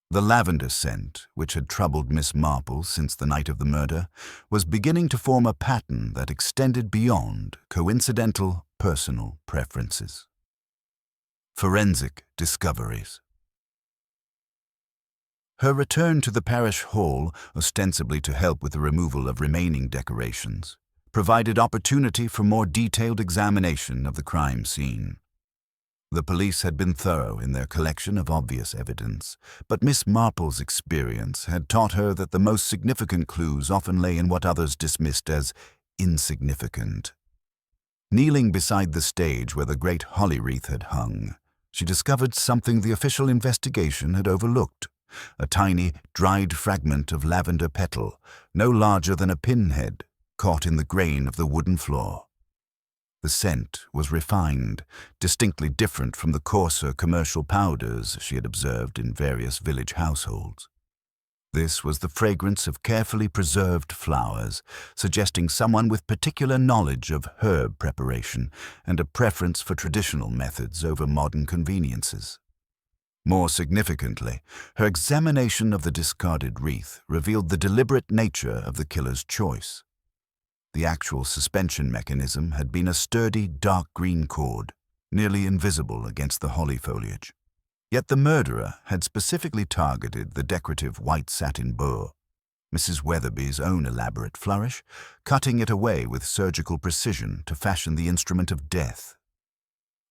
The lavender scent, which had troubled Miss Marple since the night of the murder, was beginning to form a pattern that extended beyond coincidental personal preferences. Forensic discoveries. Her return to the parish hall, ostensibly to help with the removal of remaining decorations, provided opportunity for more detailed examination of the crime scene. The police had been thorough in their collection of obvious evidence, but Miss Marple's experience had taught her that the most significant clues often lay in what others dismissed as insignificant. Kneeling beside the stage where the great holly wreath had hung, she discovered something the official investigation had overlooked, a tiny, dried fragment of lavender petal, no larger than a pinhead, caught in the grain of the wooden floor. The scent was refined, distinctly different from the coarser commercial powders she had observed in various village households. This was the fragrance of carefully preserved flowers, suggesting someone with particular knowledge of herb preparation and a preference for traditional methods over modern conveniences. More significantly, her examination of the discarded wreath revealed the deliberate nature of the killer's choice. The actual suspension mechanism had been a sturdy dark green cord, nearly invisible against the holly foliage. Yet the murderer had specifically targeted the decorative white satin bow, Mrs. Weatherby's own elaborate flourish, cutting it away with surgical precision to fashion the instrument of death.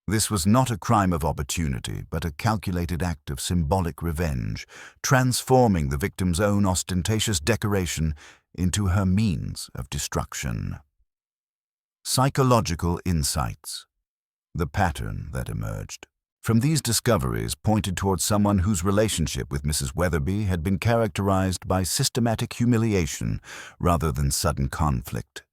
This was not a crime of opportunity, but a calculated act of symbolic revenge, transforming the victim's own ostentatious decoration into her means of destruction. Psychological insights. The pattern that emerged from these discoveries pointed towards someone whose relationship with Mrs. Weatherby had been characterized by systematic humiliation rather than sudden conflict.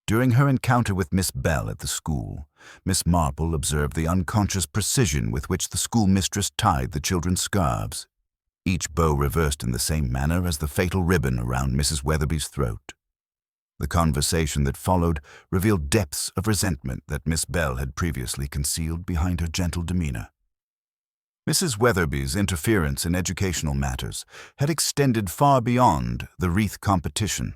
During her encounter with Miss Bell at the school, Miss Marple observed the unconscious precision with which the schoolmistress tied the children's scarves, each bow reversed in the same manner as the fatal ribbon around Mrs. Weatherby's throat. The conversation that followed revealed depths of resentment that Miss Bell had previously concealed behind her gentle demeanor. Mrs. Weatherby's interference in educational matters had extended far beyond the wreath competition,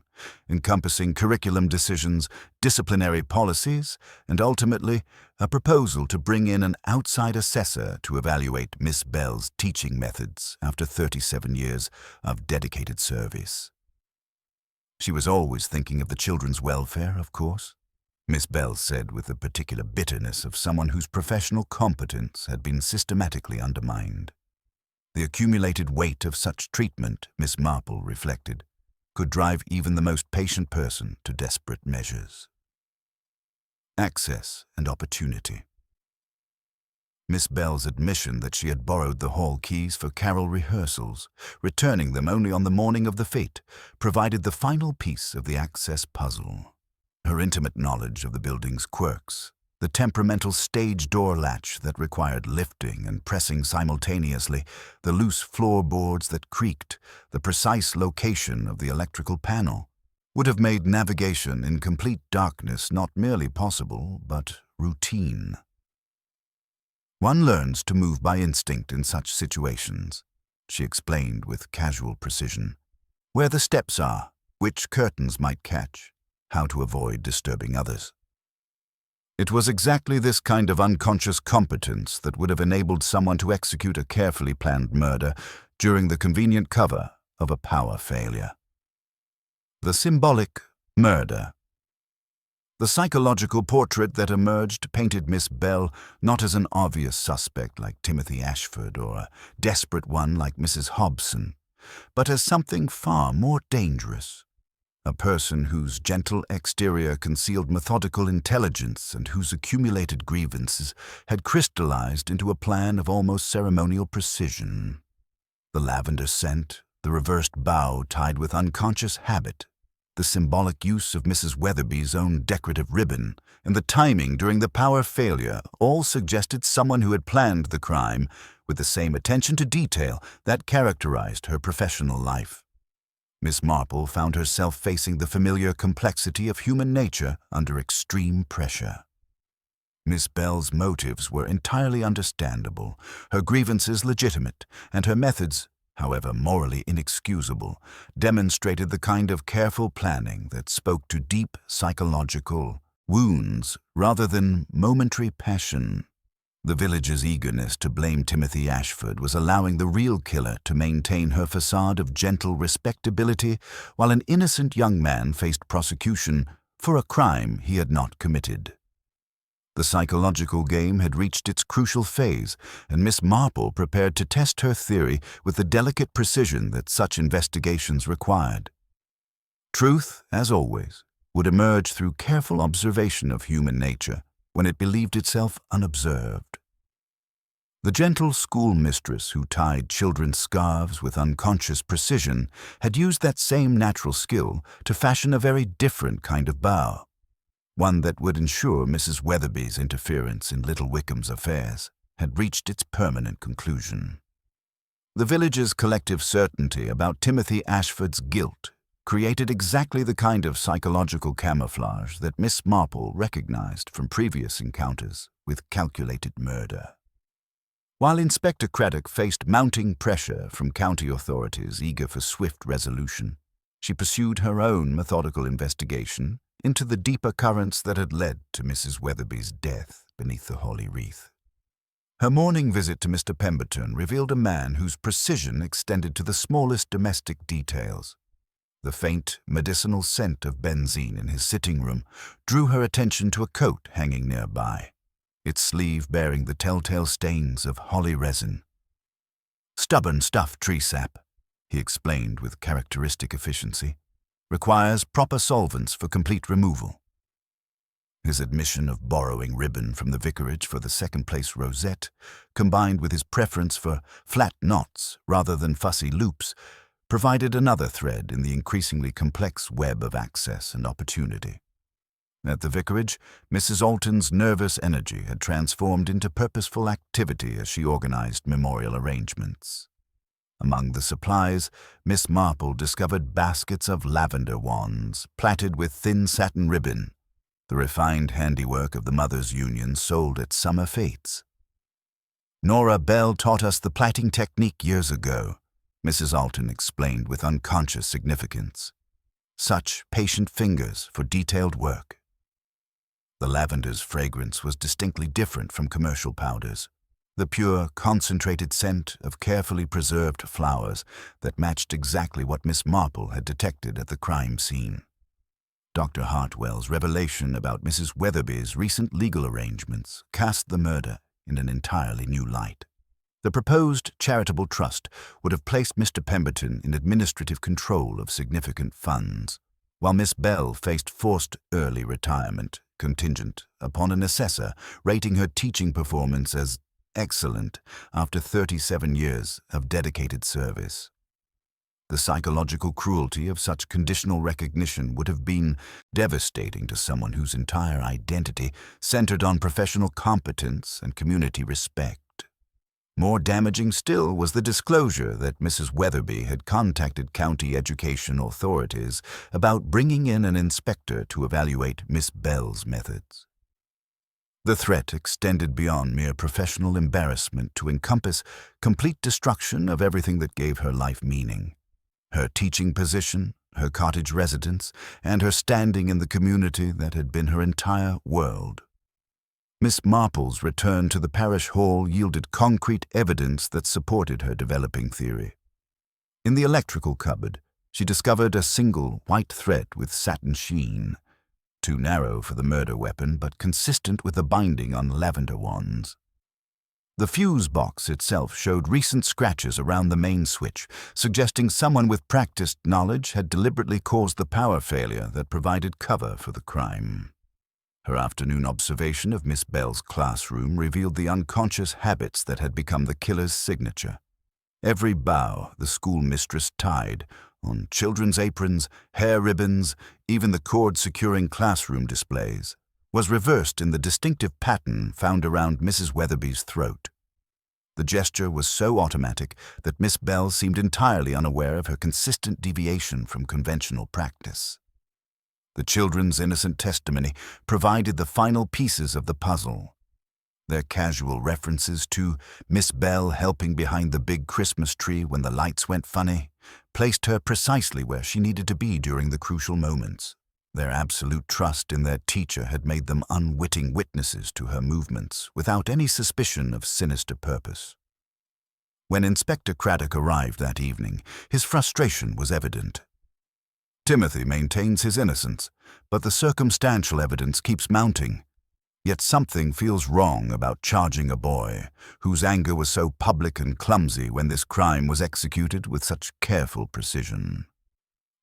encompassing curriculum decisions, disciplinary policies, and ultimately a proposal to bring in an outside assessor to evaluate Miss Bell's teaching methods after 37 years of dedicated service. She was always thinking of the children's welfare, of course, Miss Bell said with the particular bitterness of someone whose professional competence had been systematically undermined. The accumulated weight of such treatment, Miss Marple reflected, could drive even the most patient person to desperate measures. Access and opportunity. Miss Bell's admission that she had borrowed the hall keys for carol rehearsals, returning them only on the morning of the fete, provided the final piece of the access puzzle. Her intimate knowledge of the building's quirks, the temperamental stage door latch that required lifting and pressing simultaneously, the loose floorboards that creaked, the precise location of the electrical panel, would have made navigation in complete darkness not merely possible, but routine. One learns to move by instinct in such situations, she explained with casual precision. Where the steps are, which curtains might catch, how to avoid disturbing others. It was exactly this kind of unconscious competence that would have enabled someone to execute a carefully planned murder during the convenient cover of a power failure. The symbolic murder. The psychological portrait that emerged painted Miss Bell not as an obvious suspect like Timothy Ashford or a desperate one like Mrs. Hobson, but as something far more dangerous. A person whose gentle exterior concealed methodical intelligence and whose accumulated grievances had crystallized into a plan of almost ceremonial precision. The lavender scent, the reversed bow tied with unconscious habit, the symbolic use of Mrs. Weatherby's own decorative ribbon, and the timing during the power failure all suggested someone who had planned the crime with the same attention to detail that characterized her professional life. Miss Marple found herself facing the familiar complexity of human nature under extreme pressure. Miss Bell's motives were entirely understandable, her grievances legitimate, and her methods, however morally inexcusable, demonstrated the kind of careful planning that spoke to deep psychological wounds rather than momentary passion. The village's eagerness to blame Timothy Ashford was allowing the real killer to maintain her facade of gentle respectability while an innocent young man faced prosecution for a crime he had not committed. The psychological game had reached its crucial phase, and Miss Marple prepared to test her theory with the delicate precision that such investigations required. Truth, as always, would emerge through careful observation of human nature when it believed itself unobserved. The gentle schoolmistress who tied children's scarves with unconscious precision had used that same natural skill to fashion a very different kind of bow, one that would ensure Mrs. Weatherby's interference in Little Wickham's affairs had reached its permanent conclusion. The village's collective certainty about Timothy Ashford's guilt created exactly the kind of psychological camouflage that Miss Marple recognized from previous encounters with calculated murder. While Inspector Craddock faced mounting pressure from county authorities eager for swift resolution, she pursued her own methodical investigation into the deeper currents that had led to Mrs. Weatherby's death beneath the Holly Wreath. Her morning visit to Mr. Pemberton revealed a man whose precision extended to the smallest domestic details. The faint, medicinal scent of benzene in his sitting room drew her attention to a coat hanging nearby, its sleeve bearing the telltale stains of holly resin. "Stubborn stuff, tree sap," he explained with characteristic efficiency. "Requires proper solvents for complete removal." His admission of borrowing ribbon from the vicarage for the second-place rosette, combined with his preference for flat knots rather than fussy loops, provided another thread in the increasingly complex web of access and opportunity. At the vicarage, Mrs. Alton's nervous energy had transformed into purposeful activity as she organized memorial arrangements. Among the supplies, Miss Marple discovered baskets of lavender wands, plaited with thin satin ribbon, the refined handiwork of the Mothers' Union sold at summer fetes. "Nora Bell taught us the plaiting technique years ago," Mrs. Alton explained with unconscious significance. "Such patient fingers for detailed work." The lavender's fragrance was distinctly different from commercial powders, the pure, concentrated scent of carefully preserved flowers that matched exactly what Miss Marple had detected at the crime scene. Dr. Hartwell's revelation about Mrs. Weatherby's recent legal arrangements cast the murder in an entirely new light. The proposed charitable trust would have placed Mr. Pemberton in administrative control of significant funds, while Miss Bell faced forced early retirement contingent upon an assessor rating her teaching performance as excellent after 37 years of dedicated service. The psychological cruelty of such conditional recognition would have been devastating to someone whose entire identity centered on professional competence and community respect. More damaging still was the disclosure that Mrs. Weatherby had contacted county education authorities about bringing in an inspector to evaluate Miss Bell's methods. The threat extended beyond mere professional embarrassment to encompass complete destruction of everything that gave her life meaning. Her teaching position, her cottage residence, and her standing in the community that had been her entire world. Miss Marple's return to the parish hall yielded concrete evidence that supported her developing theory. In the electrical cupboard, she discovered a single white thread with satin sheen, too narrow for the murder weapon but consistent with the binding on lavender wands. The fuse box itself showed recent scratches around the main switch, suggesting someone with practiced knowledge had deliberately caused the power failure that provided cover for the crime. Her afternoon observation of Miss Bell's classroom revealed the unconscious habits that had become the killer's signature. Every bow the schoolmistress tied, on children's aprons, hair ribbons, even the cord-securing classroom displays, was reversed in the distinctive pattern found around Mrs. Weatherby's throat. The gesture was so automatic that Miss Bell seemed entirely unaware of her consistent deviation from conventional practice. The children's innocent testimony provided the final pieces of the puzzle. Their casual references to Miss Bell helping behind the big Christmas tree when the lights went funny placed her precisely where she needed to be during the crucial moments. Their absolute trust in their teacher had made them unwitting witnesses to her movements without any suspicion of sinister purpose. When Inspector Craddock arrived that evening, his frustration was evident. Timothy maintains his innocence, but the circumstantial evidence keeps mounting. Yet something feels wrong about charging a boy, whose anger was so public and clumsy when this crime was executed with such careful precision.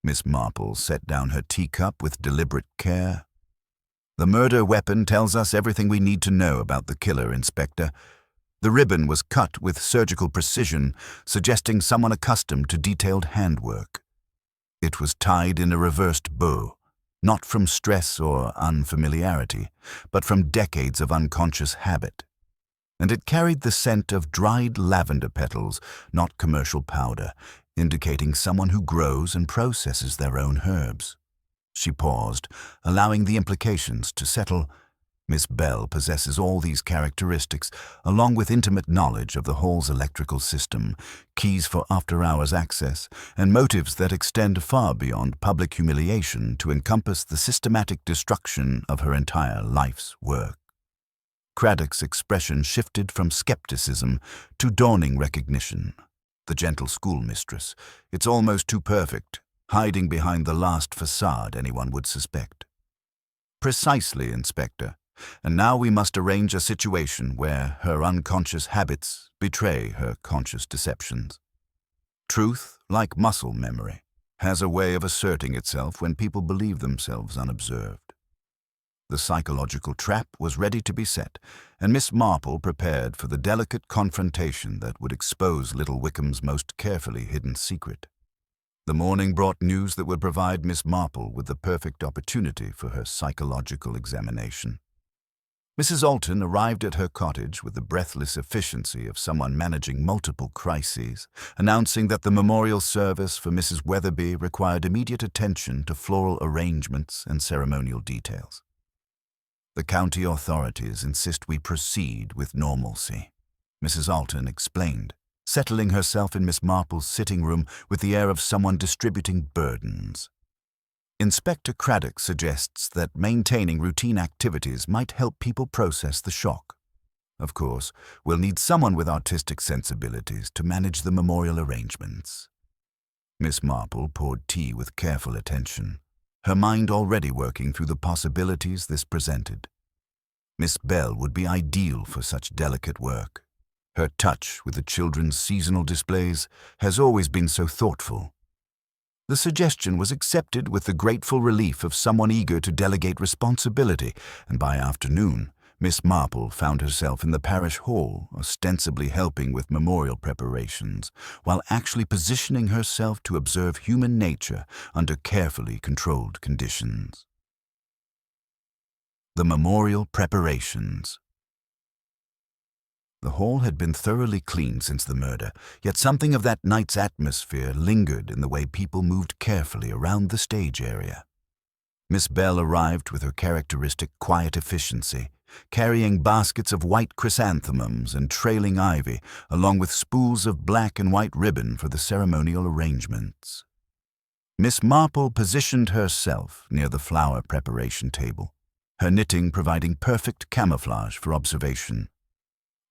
Miss Marple set down her teacup with deliberate care. The murder weapon tells us everything we need to know about the killer, Inspector. The ribbon was cut with surgical precision, suggesting someone accustomed to detailed handwork. It was tied in a reversed bow, not from stress or unfamiliarity, but from decades of unconscious habit. And it carried the scent of dried lavender petals, not commercial powder, indicating someone who grows and processes their own herbs. She paused, allowing the implications to settle. Miss Bell possesses all these characteristics, along with intimate knowledge of the hall's electrical system, keys for after-hours access, and motives that extend far beyond public humiliation to encompass the systematic destruction of her entire life's work. Craddock's expression shifted from skepticism to dawning recognition. The gentle schoolmistress, it's almost too perfect, hiding behind the last facade anyone would suspect. Precisely, Inspector. And now we must arrange a situation where her unconscious habits betray her conscious deceptions. Truth, like muscle memory, has a way of asserting itself when people believe themselves unobserved. The psychological trap was ready to be set, and Miss Marple prepared for the delicate confrontation that would expose little Wickham's most carefully hidden secret. The morning brought news that would provide Miss Marple with the perfect opportunity for her psychological examination. Mrs. Alton arrived at her cottage with the breathless efficiency of someone managing multiple crises, announcing that the memorial service for Mrs. Weatherby required immediate attention to floral arrangements and ceremonial details. The county authorities insist we proceed with normalcy, Mrs. Alton explained, settling herself in Miss Marple's sitting room with the air of someone distributing burdens. Inspector Craddock suggests that maintaining routine activities might help people process the shock. Of course, we'll need someone with artistic sensibilities to manage the memorial arrangements. Miss Marple poured tea with careful attention, her mind already working through the possibilities this presented. Miss Bell would be ideal for such delicate work. Her touch with the children's seasonal displays has always been so thoughtful. The suggestion was accepted with the grateful relief of someone eager to delegate responsibility, and by afternoon, Miss Marple found herself in the parish hall, ostensibly helping with memorial preparations, while actually positioning herself to observe human nature under carefully controlled conditions. The memorial preparations. The hall had been thoroughly cleaned since the murder, yet something of that night's atmosphere lingered in the way people moved carefully around the stage area. Miss Bell arrived with her characteristic quiet efficiency, carrying baskets of white chrysanthemums and trailing ivy, along with spools of black and white ribbon for the ceremonial arrangements. Miss Marple positioned herself near the flower preparation table, her knitting providing perfect camouflage for observation.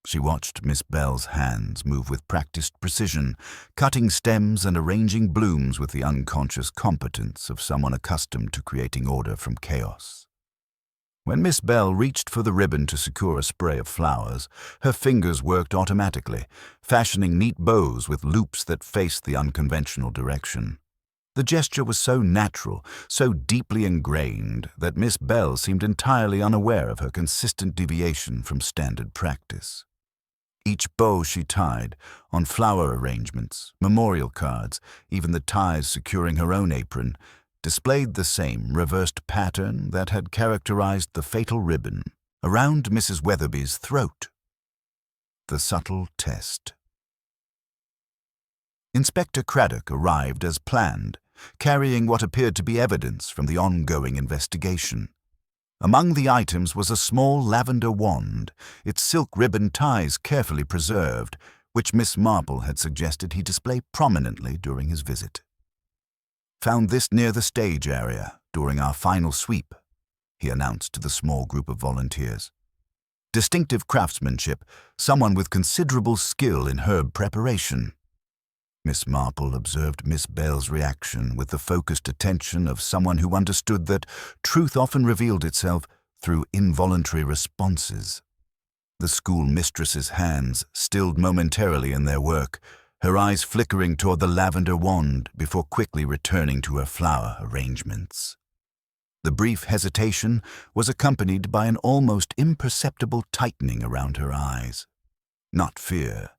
She watched Miss Bell's hands move with practiced precision, cutting stems and arranging blooms with the unconscious competence of someone accustomed to creating order from chaos. When Miss Bell reached for the ribbon to secure a spray of flowers, her fingers worked automatically, fashioning neat bows with loops that faced the unconventional direction. The gesture was so natural, so deeply ingrained, that Miss Bell seemed entirely unaware of her consistent deviation from standard practice. Each bow she tied, on flower arrangements, memorial cards, even the ties securing her own apron, displayed the same reversed pattern that had characterized the fatal ribbon around Mrs. Weatherby's throat. The subtle test. Inspector Craddock arrived as planned, carrying what appeared to be evidence from the ongoing investigation. Among the items was a small lavender wand, its silk ribbon ties carefully preserved, which Miss Marple had suggested he display prominently during his visit. "Found this near the stage area during our final sweep," he announced to the small group of volunteers. "Distinctive craftsmanship, someone with considerable skill in herb preparation." Miss Marple observed Miss Bell's reaction with the focused attention of someone who understood that truth often revealed itself through involuntary responses. The school mistress's hands stilled momentarily in their work, her eyes flickering toward the lavender wand before quickly returning to her flower arrangements. The brief hesitation was accompanied by an almost imperceptible tightening around her eyes. Not fear,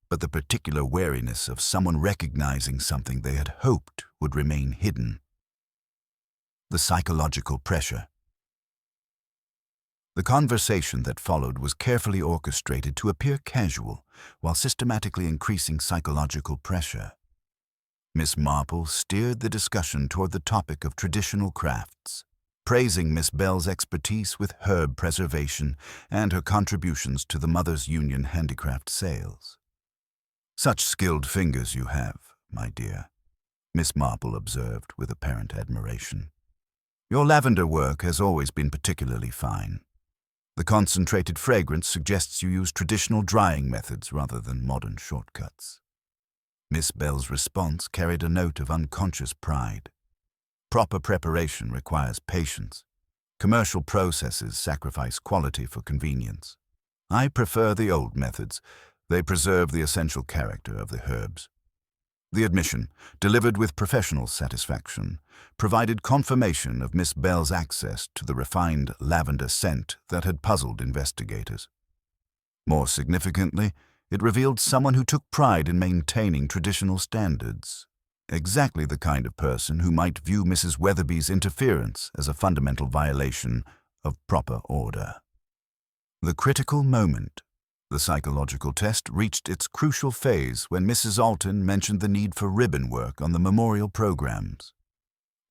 but the particular wariness of someone recognizing something they had hoped would remain hidden. The psychological pressure. The conversation that followed was carefully orchestrated to appear casual, while systematically increasing psychological pressure. Miss Marple steered the discussion toward the topic of traditional crafts, praising Miss Bell's expertise with herb preservation and her contributions to the Mothers' Union handicraft sales. "Such skilled fingers you have, my dear," Miss Marple observed with apparent admiration. "Your lavender work has always been particularly fine. The concentrated fragrance suggests you use traditional drying methods rather than modern shortcuts." Miss Bell's response carried a note of unconscious pride. Proper preparation requires patience. Commercial processes sacrifice quality for convenience. I prefer the old methods. They preserve the essential character of the herbs. The admission, delivered with professional satisfaction, provided confirmation of Miss Bell's access to the refined lavender scent that had puzzled investigators. More significantly, it revealed someone who took pride in maintaining traditional standards, exactly the kind of person who might view Mrs. Weatherby's interference as a fundamental violation of proper order. The critical moment. The psychological test reached its crucial phase when Mrs. Alton mentioned the need for ribbon work on the memorial programs.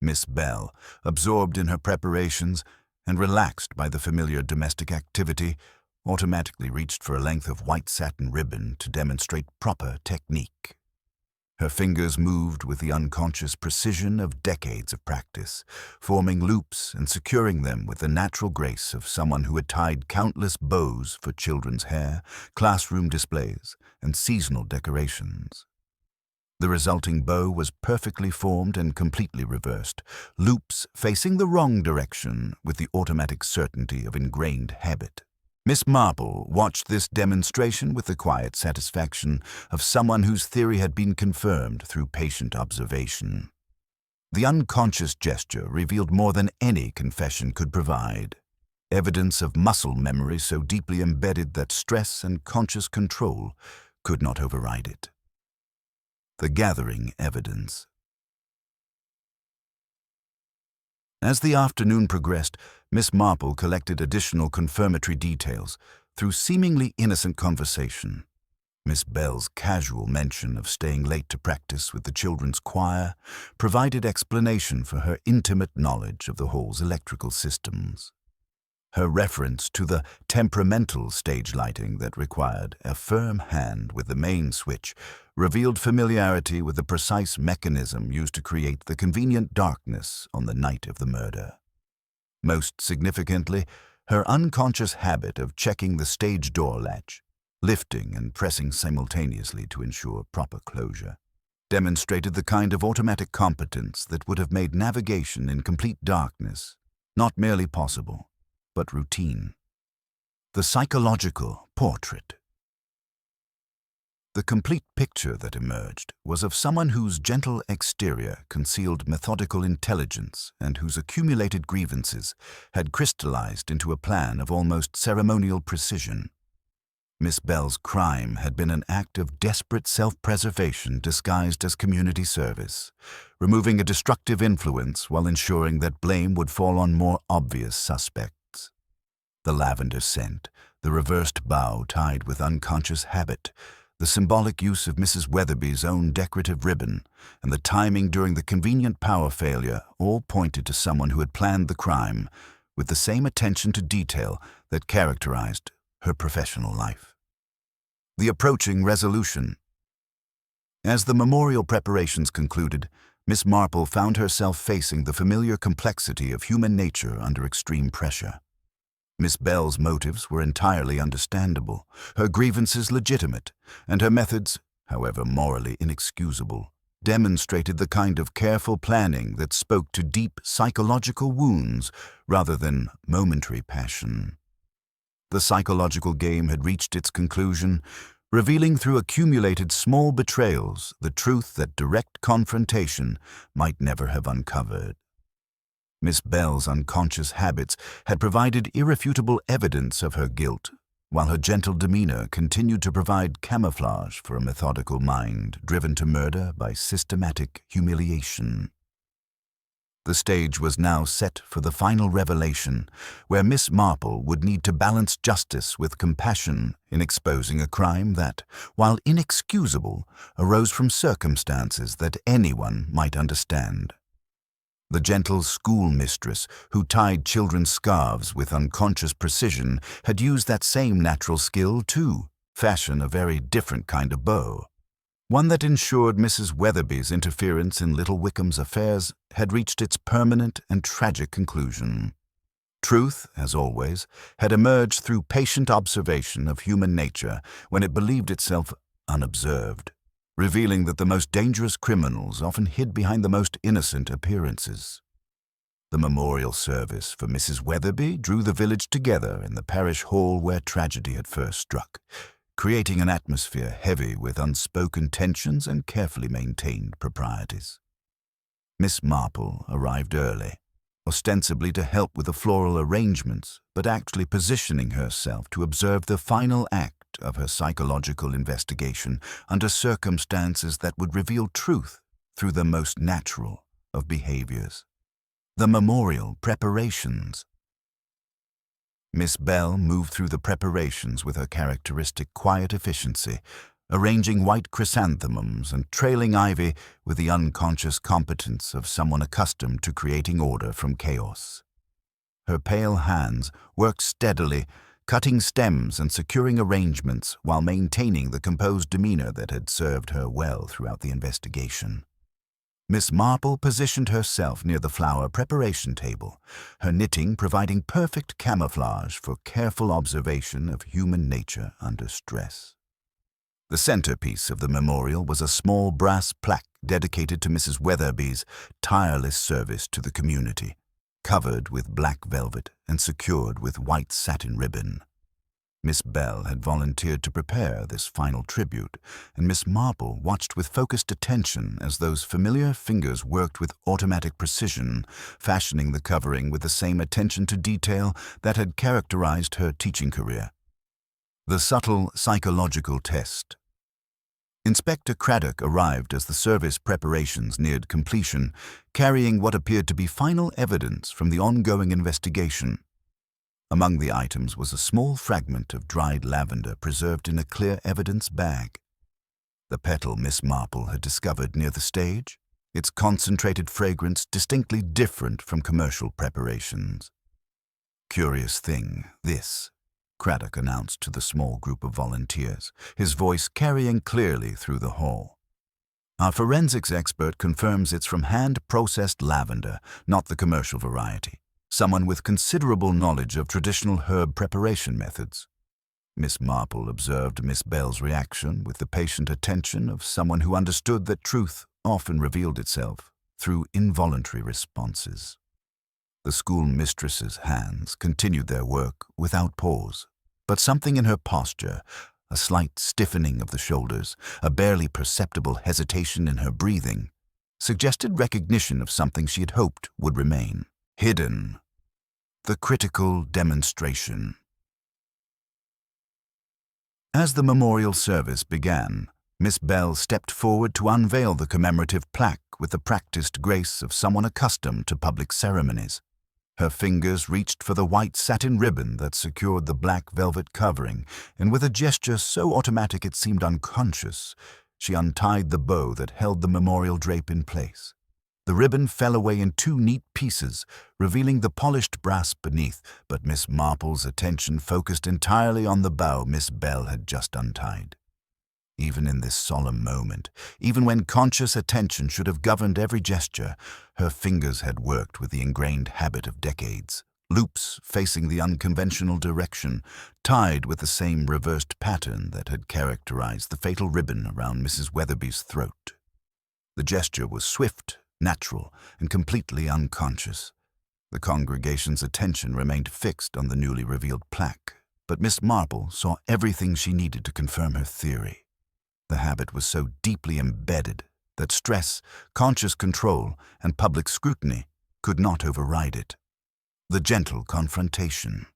Miss Bell, absorbed in her preparations and relaxed by the familiar domestic activity, automatically reached for a length of white satin ribbon to demonstrate proper technique. Her fingers moved with the unconscious precision of decades of practice, forming loops and securing them with the natural grace of someone who had tied countless bows for children's hair, classroom displays, and seasonal decorations. The resulting bow was perfectly formed and completely reversed, loops facing the wrong direction with the automatic certainty of ingrained habit. Miss Marple watched this demonstration with the quiet satisfaction of someone whose theory had been confirmed through patient observation. The unconscious gesture revealed more than any confession could provide. evidence of muscle memory so deeply embedded that stress and conscious control could not override it. The gathering evidence. As the afternoon progressed, Miss Marple collected additional confirmatory details through seemingly innocent conversation. Miss Bell's casual mention of staying late to practice with the children's choir provided explanation for her intimate knowledge of the hall's electrical systems. Her reference to the temperamental stage lighting that required a firm hand with the main switch revealed familiarity with the precise mechanism used to create the convenient darkness on the night of the murder. Most significantly, her unconscious habit of checking the stage door latch, lifting and pressing simultaneously to ensure proper closure, demonstrated the kind of automatic competence that would have made navigation in complete darkness not merely possible, but routine. The psychological portrait. The complete picture that emerged was of someone whose gentle exterior concealed methodical intelligence and whose accumulated grievances had crystallized into a plan of almost ceremonial precision. Miss Bell's crime had been an act of desperate self-preservation disguised as community service, removing a destructive influence while ensuring that blame would fall on more obvious suspects. The lavender scent, the reversed bow tied with unconscious habit, the symbolic use of Mrs. Weatherby's own decorative ribbon, and the timing during the convenient power failure all pointed to someone who had planned the crime with the same attention to detail that characterized her professional life. The approaching resolution. As the memorial preparations concluded, Miss Marple found herself facing the familiar complexity of human nature under extreme pressure. Miss Bell's motives were entirely understandable, her grievances legitimate, and her methods, however morally inexcusable, demonstrated the kind of careful planning that spoke to deep psychological wounds rather than momentary passion. The psychological game had reached its conclusion, revealing through accumulated small betrayals the truth that direct confrontation might never have uncovered. Miss Bell's unconscious habits had provided irrefutable evidence of her guilt, while her gentle demeanor continued to provide camouflage for a methodical mind driven to murder by systematic humiliation. The stage was now set for the final revelation, where Miss Marple would need to balance justice with compassion in exposing a crime that, while inexcusable, arose from circumstances that anyone might understand. The gentle schoolmistress who tied children's scarves with unconscious precision had used that same natural skill to fashion a very different kind of bow. One that ensured Mrs. Weatherby's interference in little Wickham's affairs had reached its permanent and tragic conclusion. Truth, as always, had emerged through patient observation of human nature when it believed itself unobserved, revealing that the most dangerous criminals often hid behind the most innocent appearances. The memorial service for Mrs. Weatherby drew the village together in the parish hall where tragedy had first struck, creating an atmosphere heavy with unspoken tensions and carefully maintained proprieties. Miss Marple arrived early, ostensibly to help with the floral arrangements, but actually positioning herself to observe the final act of her psychological investigation under circumstances that would reveal truth through the most natural of behaviors. The memorial preparations. Miss Bell moved through the preparations with her characteristic quiet efficiency, arranging white chrysanthemums and trailing ivy with the unconscious competence of someone accustomed to creating order from chaos. Her pale hands worked steadily, cutting stems and securing arrangements while maintaining the composed demeanor that had served her well throughout the investigation. Miss Marple positioned herself near the flower preparation table, her knitting providing perfect camouflage for careful observation of human nature under stress. The centerpiece of the memorial was a small brass plaque dedicated to Mrs. Weatherby's tireless service to the community, covered with black velvet and secured with white satin ribbon. Miss Bell had volunteered to prepare this final tribute, and Miss Marple watched with focused attention as those familiar fingers worked with automatic precision, fashioning the covering with the same attention to detail that had characterized her teaching career. The subtle psychological test. Inspector Craddock arrived as the service preparations neared completion, carrying what appeared to be final evidence from the ongoing investigation. Among the items was a small fragment of dried lavender preserved in a clear evidence bag. The petal Miss Marple had discovered near the stage, its concentrated fragrance distinctly different from commercial preparations. "Curious thing, this," Craddock announced to the small group of volunteers, his voice carrying clearly through the hall. "Our forensics expert confirms it's from hand-processed lavender, not the commercial variety. Someone with considerable knowledge of traditional herb preparation methods." Miss Marple observed Miss Bell's reaction with the patient attention of someone who understood that truth often revealed itself through involuntary responses. The school mistress's hands continued their work without pause, but something in her posture, a slight stiffening of the shoulders, a barely perceptible hesitation in her breathing, suggested recognition of something she had hoped would remain hidden: the critical demonstration. As the memorial service began, Miss Bell stepped forward to unveil the commemorative plaque with the practiced grace of someone accustomed to public ceremonies. Her fingers reached for the white satin ribbon that secured the black velvet covering, and with a gesture so automatic it seemed unconscious, she untied the bow that held the memorial drape in place. The ribbon fell away in two neat pieces, revealing the polished brass beneath, but Miss Marple's attention focused entirely on the bow Miss Bell had just untied. Even in this solemn moment, even when conscious attention should have governed every gesture, her fingers had worked with the ingrained habit of decades, loops facing the unconventional direction, tied with the same reversed pattern that had characterized the fatal ribbon around Mrs. Weatherby's throat. The gesture was swift, natural, and completely unconscious. The congregation's attention remained fixed on the newly revealed plaque, but Miss Marple saw everything she needed to confirm her theory. The habit was so deeply embedded that stress, conscious control, and public scrutiny could not override it. The gentle confrontation.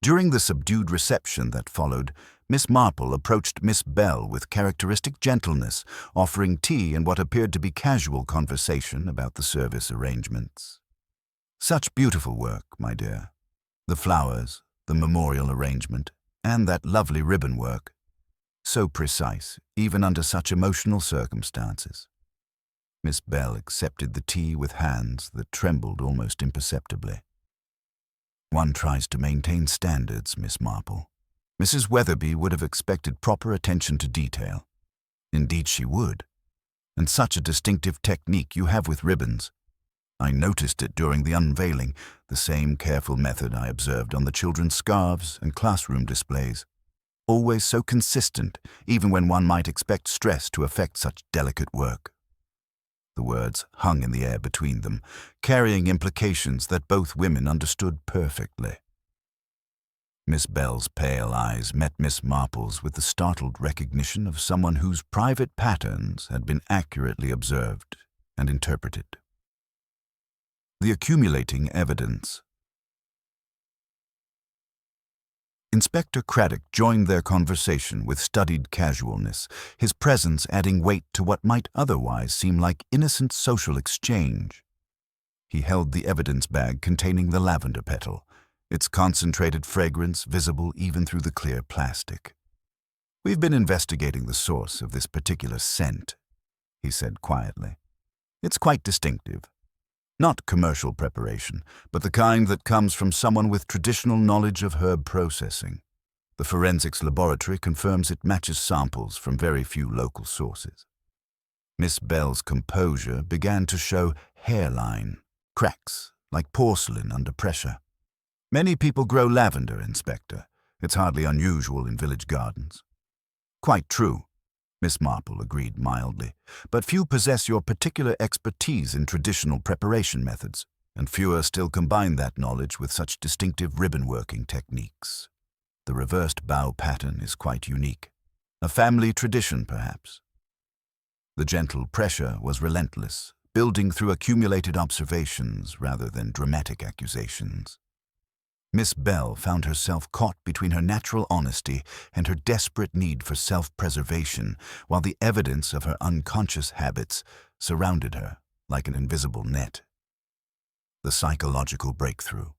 During the subdued reception that followed, Miss Marple approached Miss Bell with characteristic gentleness, offering tea and what appeared to be casual conversation about the service arrangements. "Such beautiful work, my dear. The flowers, the memorial arrangement, and that lovely ribbon work. So precise, even under such emotional circumstances." Miss Bell accepted the tea with hands that trembled almost imperceptibly. "One tries to maintain standards, Miss Marple. Mrs. Weatherby would have expected proper attention to detail. Indeed she would. And such a distinctive technique you have with ribbons. I noticed it during the unveiling, the same careful method I observed on the children's scarves and classroom displays. Always so consistent, even when one might expect stress to affect such delicate work." The words hung in the air between them, carrying implications that both women understood perfectly. Miss Bell's pale eyes met Miss Marple's with the startled recognition of someone whose private patterns had been accurately observed and interpreted. The accumulating evidence. Inspector Craddock joined their conversation with studied casualness, his presence adding weight to what might otherwise seem like innocent social exchange. He held the evidence bag containing the lavender petal, its concentrated fragrance visible even through the clear plastic. "We've been investigating the source of this particular scent," he said quietly. "It's quite distinctive. Not commercial preparation, but the kind that comes from someone with traditional knowledge of herb processing. The forensics laboratory confirms it matches samples from very few local sources." Miss Bell's composure began to show hairline, cracks like porcelain under pressure. "Many people grow lavender, Inspector. It's hardly unusual in village gardens." "Quite true," Miss Marple agreed mildly, "but few possess your particular expertise in traditional preparation methods. and fewer still combine that knowledge with such distinctive ribbon-working techniques. The reversed bow pattern is quite unique, a family tradition perhaps. The gentle pressure was relentless, building through accumulated observations rather than dramatic accusations. Miss Bell found herself caught between her natural honesty and her desperate need for self-preservation, while the evidence of her unconscious habits surrounded her like an invisible net. The psychological breakthrough.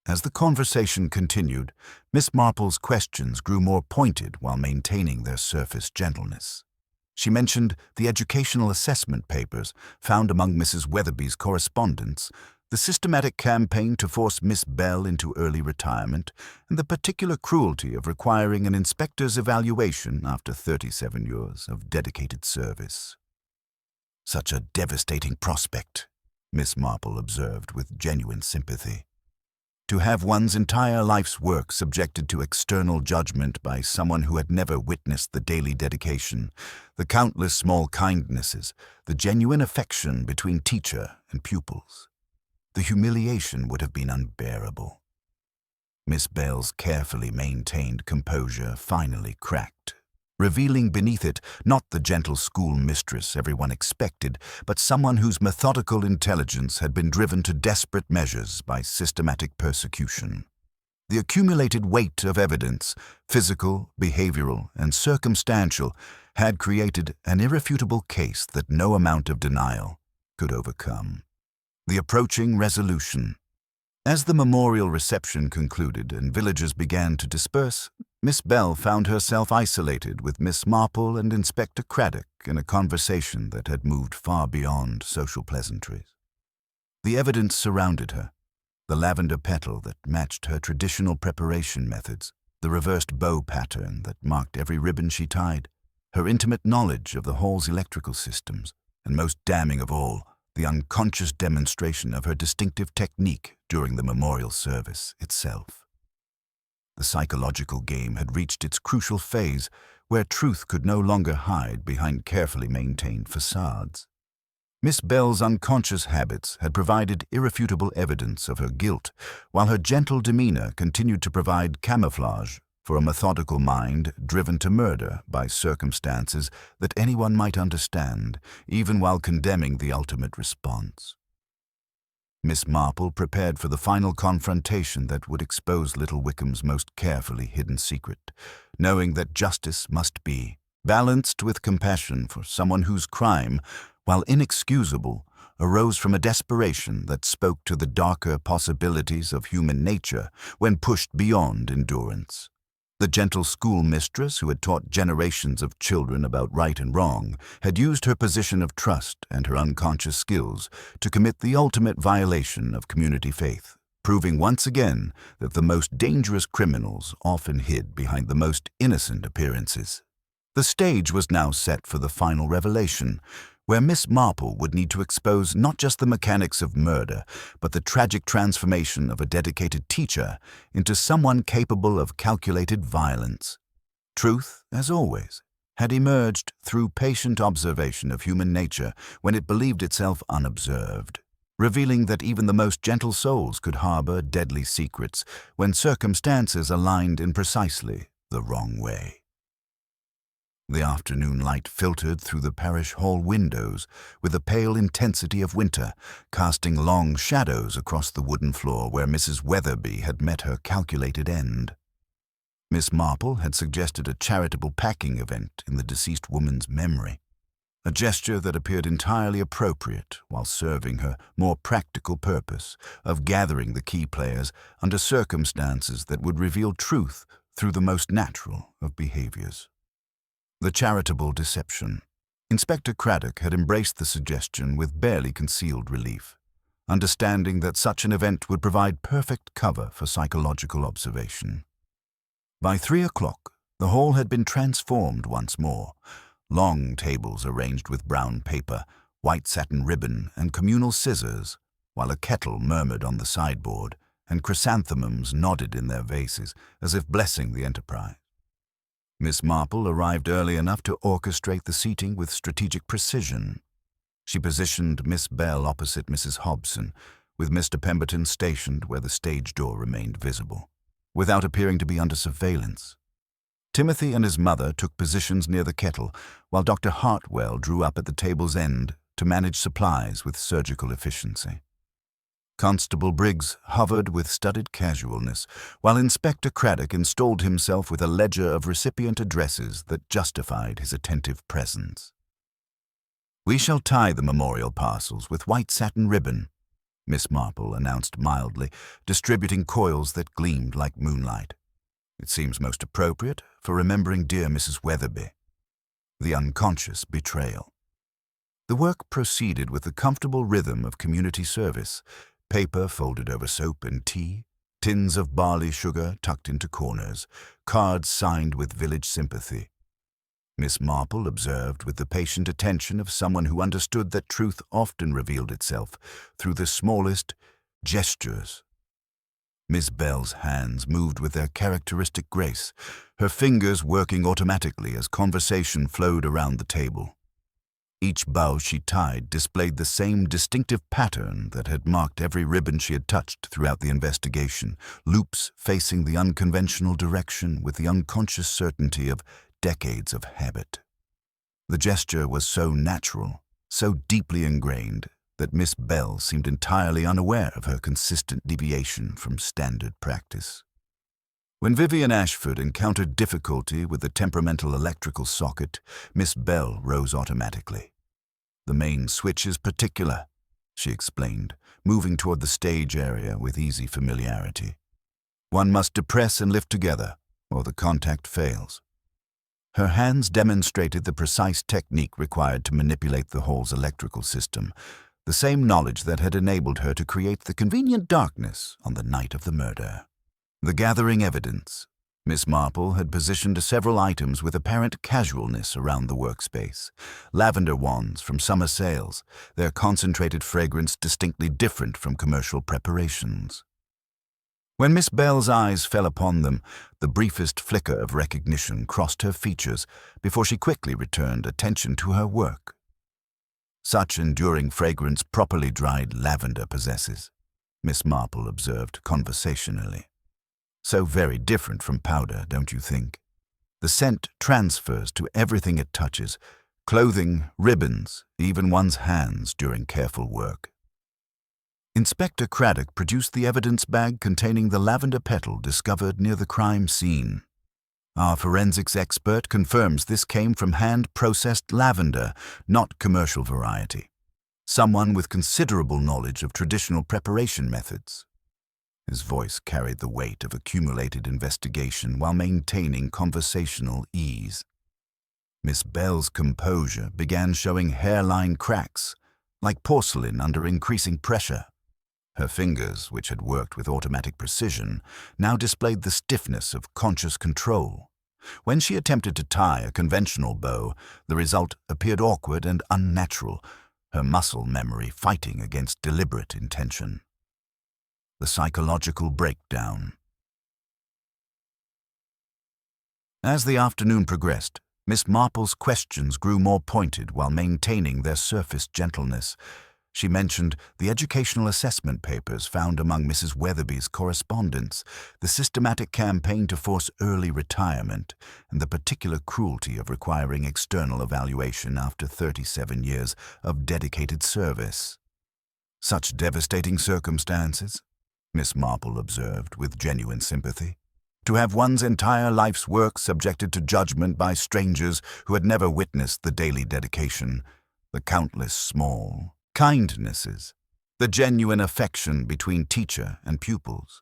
As the conversation continued, Miss Marple's questions grew more pointed while maintaining their surface gentleness. She mentioned the educational assessment papers found among Mrs. Weatherby's correspondence, the systematic campaign to force Miss Bell into early retirement, and the particular cruelty of requiring an inspector's evaluation after 37 years of dedicated service. "Such a devastating prospect," Miss Marple observed with genuine sympathy. To have one's entire life's work subjected to external judgment by someone who had never witnessed the daily dedication, the countless small kindnesses, the genuine affection between teacher and pupils. The humiliation would have been unbearable. Miss Bell's carefully maintained composure finally cracked, revealing beneath it not the gentle school mistress everyone expected, but someone whose methodical intelligence had been driven to desperate measures by systematic persecution. The accumulated weight of evidence, physical, behavioral, and circumstantial, had created an irrefutable case that no amount of denial could overcome. The approaching resolution. As the memorial reception concluded and villagers began to disperse, Miss Bell found herself isolated with Miss Marple and Inspector Craddock in a conversation that had moved far beyond social pleasantries. The evidence surrounded her, the lavender petal that matched her traditional preparation methods, the reversed bow pattern that marked every ribbon she tied, her intimate knowledge of the hall's electrical systems, and most damning of all, the unconscious demonstration of her distinctive technique during the memorial service itself. The psychological game had reached its crucial phase, where truth could no longer hide behind carefully maintained facades. Miss Bell's unconscious habits had provided irrefutable evidence of her guilt, while her gentle demeanor continued to provide camouflage for a methodical mind driven to murder by circumstances that anyone might understand, even while condemning the ultimate response. Miss Marple prepared for the final confrontation that would expose little Wickham's most carefully hidden secret, knowing that justice must be balanced with compassion for someone whose crime, while inexcusable, arose from a desperation that spoke to the darker possibilities of human nature when pushed beyond endurance. The gentle schoolmistress who had taught generations of children about right and wrong had used her position of trust and her unconscious skills to commit the ultimate violation of community faith, proving once again that the most dangerous criminals often hid behind the most innocent appearances. The stage was now set for the final revelation, where Miss Marple would need to expose not just the mechanics of murder, but the tragic transformation of a dedicated teacher into someone capable of calculated violence. Truth, as always, had emerged through patient observation of human nature when it believed itself unobserved, revealing that even the most gentle souls could harbor deadly secrets when circumstances aligned in precisely the wrong way. The afternoon light filtered through the parish hall windows with the pale intensity of winter, casting long shadows across the wooden floor where Mrs. Weatherby had met her calculated end. Miss Marple had suggested a charitable packing event in the deceased woman's memory, a gesture that appeared entirely appropriate while serving her more practical purpose of gathering the key players under circumstances that would reveal truth through the most natural of behaviors. The charitable deception. Inspector Craddock had embraced the suggestion with barely concealed relief, understanding that such an event would provide perfect cover for psychological observation. By 3 o'clock, the hall had been transformed once more, long tables arranged with brown paper, white satin ribbon, and communal scissors, while a kettle murmured on the sideboard, and chrysanthemums nodded in their vases as if blessing the enterprise. Miss Marple arrived early enough to orchestrate the seating with strategic precision. She positioned Miss Bell opposite Mrs. Hobson, with Mr. Pemberton stationed where the stage door remained visible, without appearing to be under surveillance. Timothy and his mother took positions near the kettle, while Dr. Hartwell drew up at the table's end to manage supplies with surgical efficiency. Constable Briggs hovered with studied casualness, while Inspector Craddock installed himself with a ledger of recipient addresses that justified his attentive presence. "We shall tie the memorial parcels with white satin ribbon," Miss Marple announced mildly, distributing coils that gleamed like moonlight. "It seems most appropriate for remembering dear Mrs. Weatherby. The unconscious betrayal." The work proceeded with the comfortable rhythm of community service, paper folded over soap and tea, tins of barley sugar tucked into corners, cards signed with village sympathy. Miss Marple observed with the patient attention of someone who understood that truth often revealed itself through the smallest gestures. Miss Bell's hands moved with their characteristic grace, her fingers working automatically as conversation flowed around the table. Each bow she tied displayed the same distinctive pattern that had marked every ribbon she had touched throughout the investigation, loops facing the unconventional direction with the unconscious certainty of decades of habit. The gesture was so natural, so deeply ingrained, that Miss Bell seemed entirely unaware of her consistent deviation from standard practice. When Vivian Ashford encountered difficulty with the temperamental electrical socket, Miss Bell rose automatically. "The main switch is particular," she explained, moving toward the stage area with easy familiarity. "One must depress and lift together, or the contact fails." Her hands demonstrated the precise technique required to manipulate the hall's electrical system, the same knowledge that had enabled her to create the convenient darkness on the night of the murder. The gathering evidence. Miss Marple had positioned several items with apparent casualness around the workspace. Lavender wands from summer sales, their concentrated fragrance distinctly different from commercial preparations. When Miss Bell's eyes fell upon them, the briefest flicker of recognition crossed her features before she quickly returned attention to her work. "Such enduring fragrance properly dried lavender possesses," Miss Marple observed conversationally. "So very different from powder, don't you think? The scent transfers to everything it touches, clothing, ribbons, even one's hands during careful work." Inspector Craddock produced the evidence bag containing the lavender petal discovered near the crime scene. "Our forensics expert confirms this came from hand-processed lavender, not commercial variety. Someone with considerable knowledge of traditional preparation methods." His voice carried the weight of accumulated investigation while maintaining conversational ease. Miss Bell's composure began showing hairline cracks, like porcelain under increasing pressure. Her fingers, which had worked with automatic precision, now displayed the stiffness of conscious control. When she attempted to tie a conventional bow, the result appeared awkward and unnatural, her muscle memory fighting against deliberate intention. The psychological breakdown. As the afternoon progressed, Miss Marple's questions grew more pointed while maintaining their surface gentleness. She mentioned the educational assessment papers found among Mrs. Weatherby's correspondence, the systematic campaign to force early retirement, and the particular cruelty of requiring external evaluation after 37 years of dedicated service. "Such devastating circumstances," Miss Marple observed with genuine sympathy. "To have one's entire life's work subjected to judgment by strangers who had never witnessed the daily dedication, the countless small kindnesses, the genuine affection between teacher and pupils.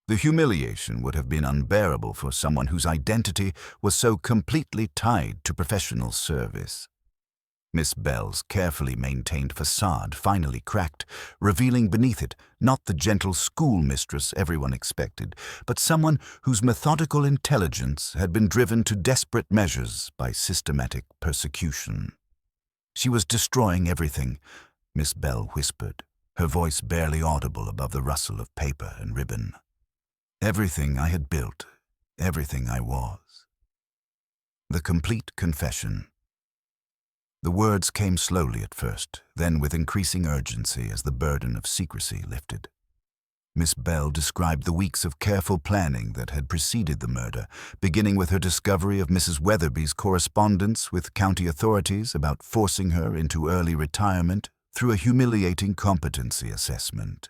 The humiliation would have been unbearable for someone whose identity was so completely tied to professional service." Miss Bell's carefully maintained facade finally cracked, revealing beneath it not the gentle schoolmistress everyone expected, but someone whose methodical intelligence had been driven to desperate measures by systematic persecution. "She was destroying everything," Miss Bell whispered, her voice barely audible above the rustle of paper and ribbon. "Everything I had built, everything I was." The complete confession. The words came slowly at first, then with increasing urgency as the burden of secrecy lifted. Miss Bell described the weeks of careful planning that had preceded the murder, beginning with her discovery of Mrs. Weatherby's correspondence with county authorities about forcing her into early retirement through a humiliating competency assessment.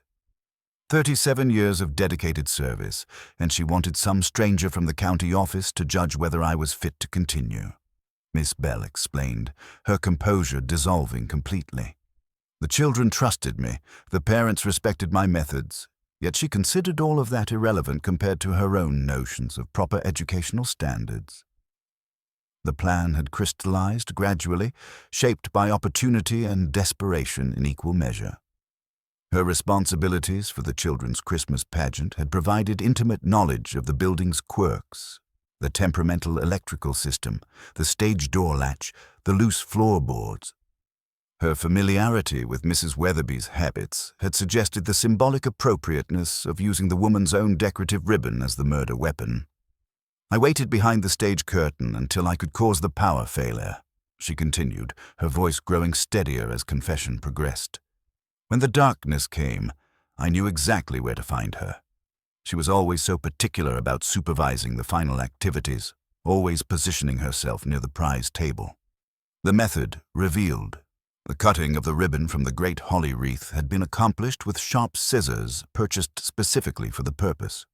37 years of dedicated service, and she wanted some stranger from the county office to judge whether I was fit to continue, Miss Bell explained, her composure dissolving completely. The children trusted me, the parents respected my methods, yet she considered all of that irrelevant compared to her own notions of proper educational standards. The plan had crystallized gradually, shaped by opportunity and desperation in equal measure. Her responsibilities for the children's Christmas pageant had provided intimate knowledge of the building's quirks, the temperamental electrical system, the stage door latch, the loose floorboards. Her familiarity with Mrs. Weatherby's habits had suggested the symbolic appropriateness of using the woman's own decorative ribbon as the murder weapon. I waited behind the stage curtain until I could cause the power failure, she continued, her voice growing steadier as confession progressed. When the darkness came, I knew exactly where to find her. She was always so particular about supervising the final activities, always positioning herself near the prize table. The method revealed. The cutting of the ribbon from the great holly wreath had been accomplished with sharp scissors purchased specifically for the purpose.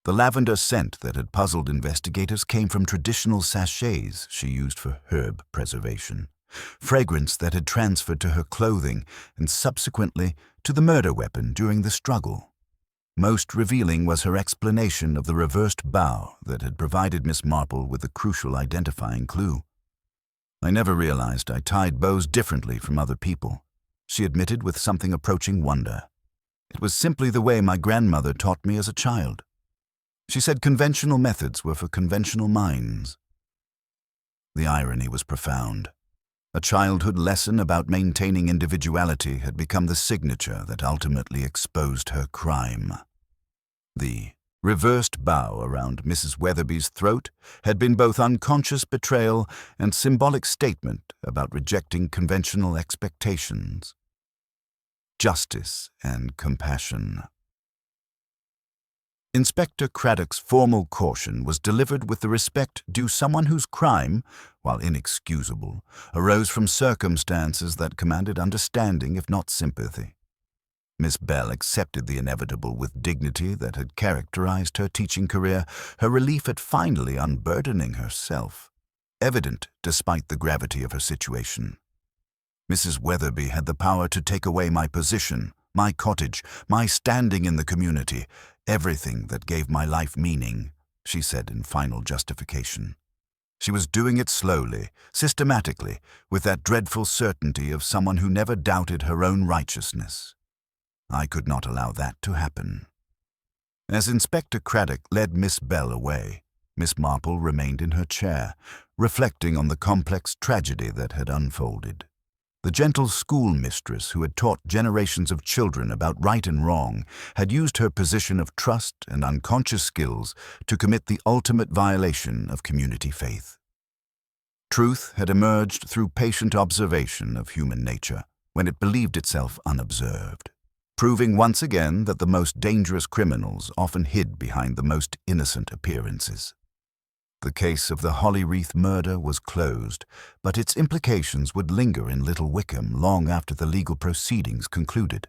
The lavender scent that had puzzled investigators came from traditional sachets she used for herb preservation, fragrance that had transferred to her clothing and subsequently to the murder weapon during the struggle. Most revealing was her explanation of the reversed bow that had provided Miss Marple with a crucial identifying clue. I never realized I tied bows differently from other people, she admitted with something approaching wonder. It was simply the way my grandmother taught me as a child. She said conventional methods were for conventional minds. The irony was profound. A childhood lesson about maintaining individuality had become the signature that ultimately exposed her crime. The reversed bow around Mrs. Weatherby's throat had been both unconscious betrayal and symbolic statement about rejecting conventional expectations. Justice and compassion. Inspector Craddock's formal caution was delivered with the respect due someone whose crime, while inexcusable, arose from circumstances that commanded understanding if not sympathy. Miss Bell accepted the inevitable with dignity that had characterized her teaching career, her relief at finally unburdening herself, evident despite the gravity of her situation. Mrs. Weatherby had the power to take away my position, my cottage, my standing in the community, everything that gave my life meaning, she said in final justification. She was doing it slowly, systematically, with that dreadful certainty of someone who never doubted her own righteousness. I could not allow that to happen. As Inspector Craddock led Miss Bell away, Miss Marple remained in her chair, reflecting on the complex tragedy that had unfolded. The gentle schoolmistress who had taught generations of children about right and wrong had used her position of trust and unconscious skills to commit the ultimate violation of community faith. Truth had emerged through patient observation of human nature when it believed itself unobserved, proving once again that the most dangerous criminals often hid behind the most innocent appearances. The case of the Holly Wreath murder was closed, but its implications would linger in Little Wickham long after the legal proceedings concluded.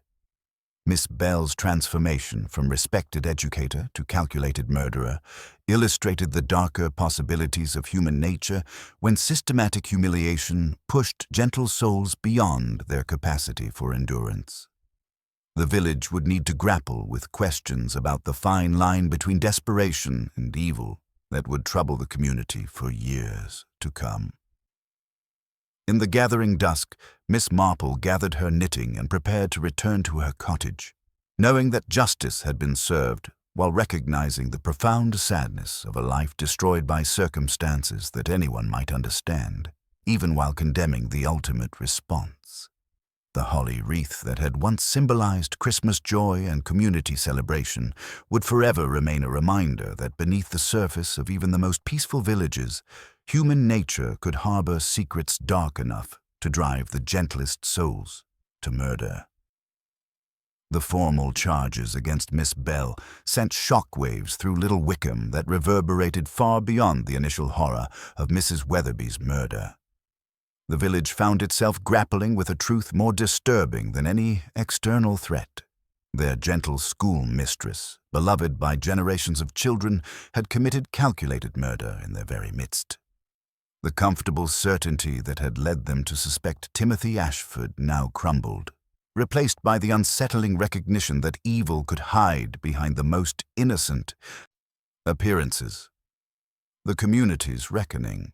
Miss Bell's transformation from respected educator to calculated murderer illustrated the darker possibilities of human nature when systematic humiliation pushed gentle souls beyond their capacity for endurance. The village would need to grapple with questions about the fine line between desperation and evil that would trouble the community for years to come. In the gathering dusk, Miss Marple gathered her knitting and prepared to return to her cottage, knowing that justice had been served while recognizing the profound sadness of a life destroyed by circumstances that anyone might understand, even while condemning the ultimate response. The holly wreath that had once symbolized Christmas joy and community celebration would forever remain a reminder that beneath the surface of even the most peaceful villages, human nature could harbor secrets dark enough to drive the gentlest souls to murder. The formal charges against Miss Bell sent shockwaves through Little Wickham that reverberated far beyond the initial horror of Mrs. Weatherby's murder. The village found itself grappling with a truth more disturbing than any external threat. Their gentle schoolmistress, beloved by generations of children, had committed calculated murder in their very midst. The comfortable certainty that had led them to suspect Timothy Ashford now crumbled, replaced by the unsettling recognition that evil could hide behind the most innocent appearances. The community's reckoning.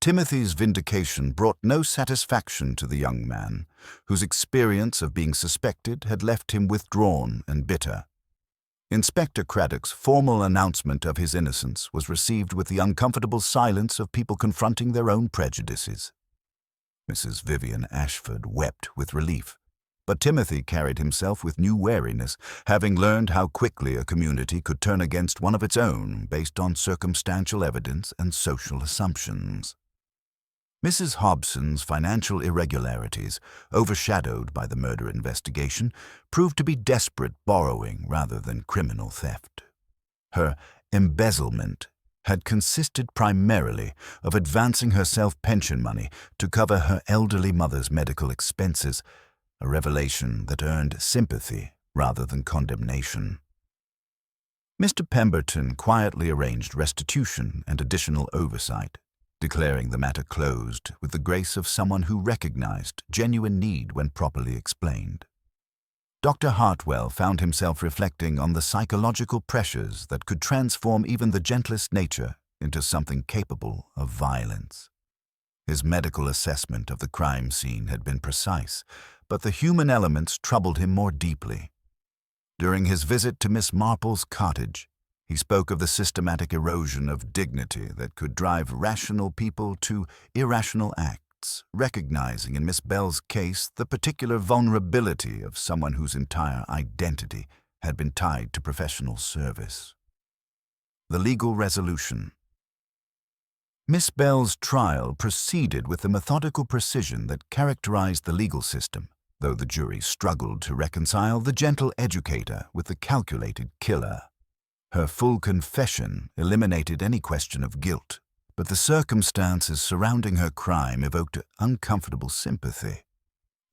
Timothy's vindication brought no satisfaction to the young man, whose experience of being suspected had left him withdrawn and bitter. Inspector Craddock's formal announcement of his innocence was received with the uncomfortable silence of people confronting their own prejudices. Mrs. Vivian Ashford wept with relief, but Timothy carried himself with new wariness, having learned how quickly a community could turn against one of its own based on circumstantial evidence and social assumptions. Mrs. Hobson's financial irregularities, overshadowed by the murder investigation, proved to be desperate borrowing rather than criminal theft. Her embezzlement had consisted primarily of advancing herself pension money to cover her elderly mother's medical expenses, a revelation that earned sympathy rather than condemnation. Mr. Pemberton quietly arranged restitution and additional oversight, declaring the matter closed with the grace of someone who recognized genuine need when properly explained. Dr. Hartwell found himself reflecting on the psychological pressures that could transform even the gentlest nature into something capable of violence. His medical assessment of the crime scene had been precise, but the human elements troubled him more deeply. During his visit to Miss Marple's cottage, he spoke of the systematic erosion of dignity that could drive rational people to irrational acts, recognizing in Miss Bell's case the particular vulnerability of someone whose entire identity had been tied to professional service. The legal resolution. Miss Bell's trial proceeded with the methodical precision that characterized the legal system, though the jury struggled to reconcile the gentle educator with the calculated killer. Her full confession eliminated any question of guilt, but the circumstances surrounding her crime evoked uncomfortable sympathy.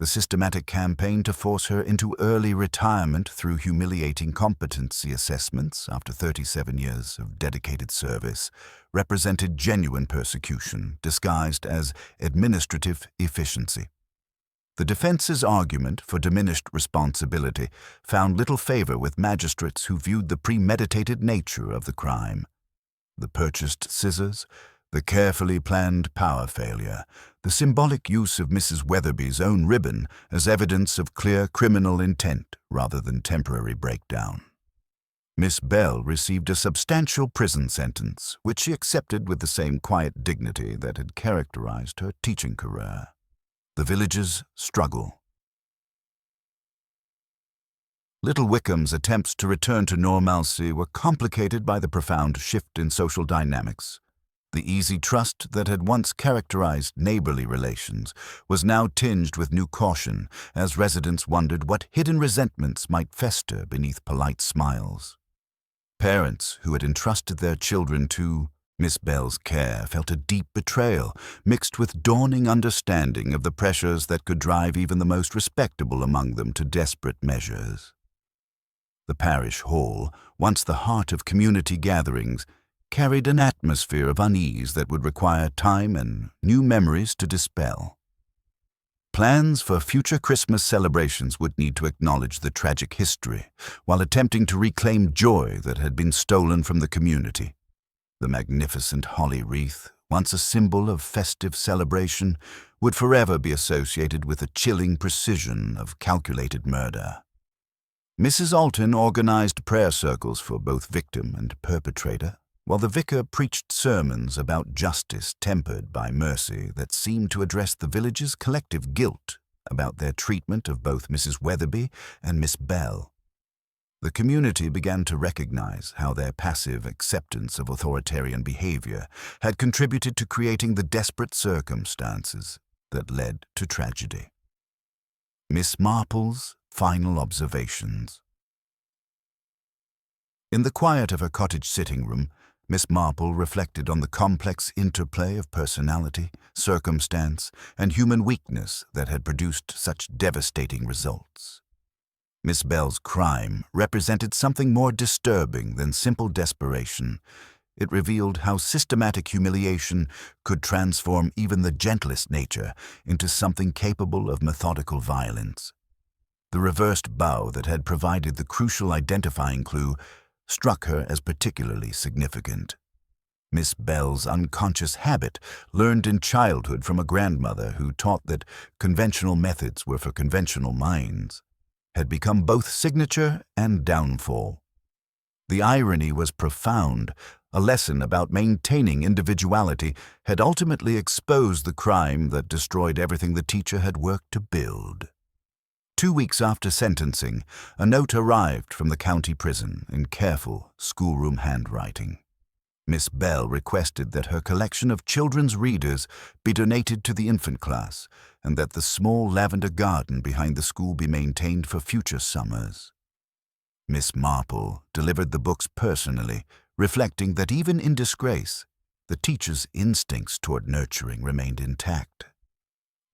The systematic campaign to force her into early retirement through humiliating competency assessments after 37 years of dedicated service represented genuine persecution disguised as administrative efficiency. The defense's argument for diminished responsibility found little favor with magistrates who viewed the premeditated nature of the crime. The purchased scissors, the carefully planned power failure, the symbolic use of Mrs. Weatherby's own ribbon as evidence of clear criminal intent rather than temporary breakdown. Miss Bell received a substantial prison sentence, which she accepted with the same quiet dignity that had characterized her teaching career. The village's struggle. Little Wickham's attempts to return to normalcy were complicated by the profound shift in social dynamics. The easy trust that had once characterized neighborly relations was now tinged with new caution as residents wondered what hidden resentments might fester beneath polite smiles. Parents who had entrusted their children to Miss Bell's care felt a deep betrayal, mixed with dawning understanding of the pressures that could drive even the most respectable among them to desperate measures. The parish hall, once the heart of community gatherings, carried an atmosphere of unease that would require time and new memories to dispel. Plans for future Christmas celebrations would need to acknowledge the tragic history, while attempting to reclaim joy that had been stolen from the community. The magnificent holly wreath, once a symbol of festive celebration, would forever be associated with the chilling precision of calculated murder. Mrs. Alton organized prayer circles for both victim and perpetrator, while the vicar preached sermons about justice tempered by mercy that seemed to address the village's collective guilt about their treatment of both Mrs. Weatherby and Miss Bell. The community began to recognize how their passive acceptance of authoritarian behavior had contributed to creating the desperate circumstances that led to tragedy. Miss Marple's final observations. In the quiet of her cottage sitting room, Miss Marple reflected on the complex interplay of personality, circumstance, and human weakness that had produced such devastating results. Miss Bell's crime represented something more disturbing than simple desperation. It revealed how systematic humiliation could transform even the gentlest nature into something capable of methodical violence. The reversed bow that had provided the crucial identifying clue struck her as particularly significant. Miss Bell's unconscious habit, learned in childhood from a grandmother who taught that conventional methods were for conventional minds, had become both signature and downfall. The irony was profound. A lesson about maintaining individuality had ultimately exposed the crime that destroyed everything the teacher had worked to build. 2 weeks after sentencing, a note arrived from the county prison in careful schoolroom handwriting. Miss Bell requested that her collection of children's readers be donated to the infant class and that the small lavender garden behind the school be maintained for future summers. Miss Marple delivered the books personally, reflecting that even in disgrace, the teacher's instincts toward nurturing remained intact.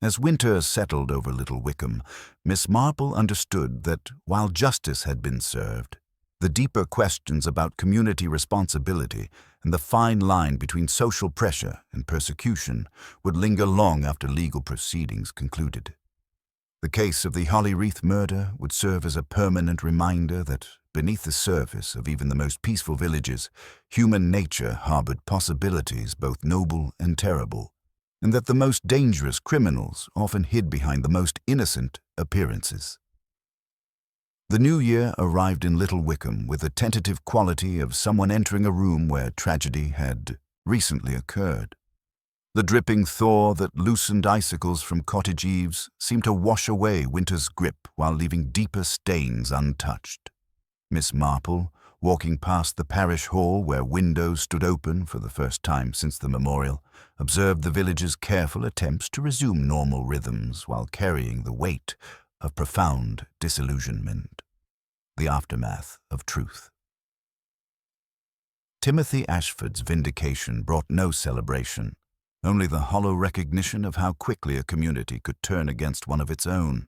As winter settled over Little Wickham, Miss Marple understood that while justice had been served, the deeper questions about community responsibility and the fine line between social pressure and persecution would linger long after legal proceedings concluded. The case of the Holly Wreath murder would serve as a permanent reminder that beneath the surface of even the most peaceful villages, human nature harbored possibilities both noble and terrible, and that the most dangerous criminals often hid behind the most innocent appearances. The new year arrived in Little Wickham with the tentative quality of someone entering a room where tragedy had recently occurred. The dripping thaw that loosened icicles from cottage eaves seemed to wash away winter's grip while leaving deeper stains untouched. Miss Marple, walking past the parish hall where windows stood open for the first time since the memorial, observed the village's careful attempts to resume normal rhythms while carrying the weight of profound disillusionment, the aftermath of truth. Timothy Ashford's vindication brought no celebration, only the hollow recognition of how quickly a community could turn against one of its own.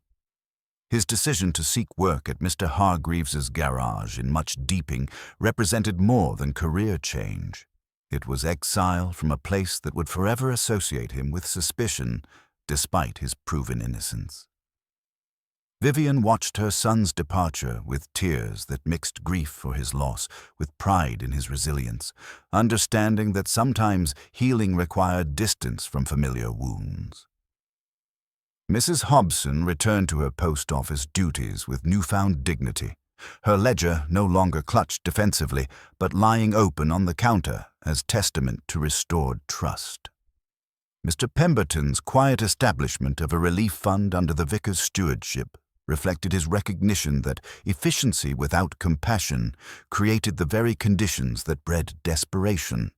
His decision to seek work at Mr. Hargreaves's garage in Much Deeping represented more than career change. It was exile from a place that would forever associate him with suspicion, despite his proven innocence. Vivian watched her son's departure with tears that mixed grief for his loss with pride in his resilience, understanding that sometimes healing required distance from familiar wounds. Mrs. Hobson returned to her post office duties with newfound dignity, her ledger no longer clutched defensively, but lying open on the counter as testament to restored trust. Mr. Pemberton's quiet establishment of a relief fund under the vicar's stewardship reflected his recognition that efficiency without compassion created the very conditions that bred desperation.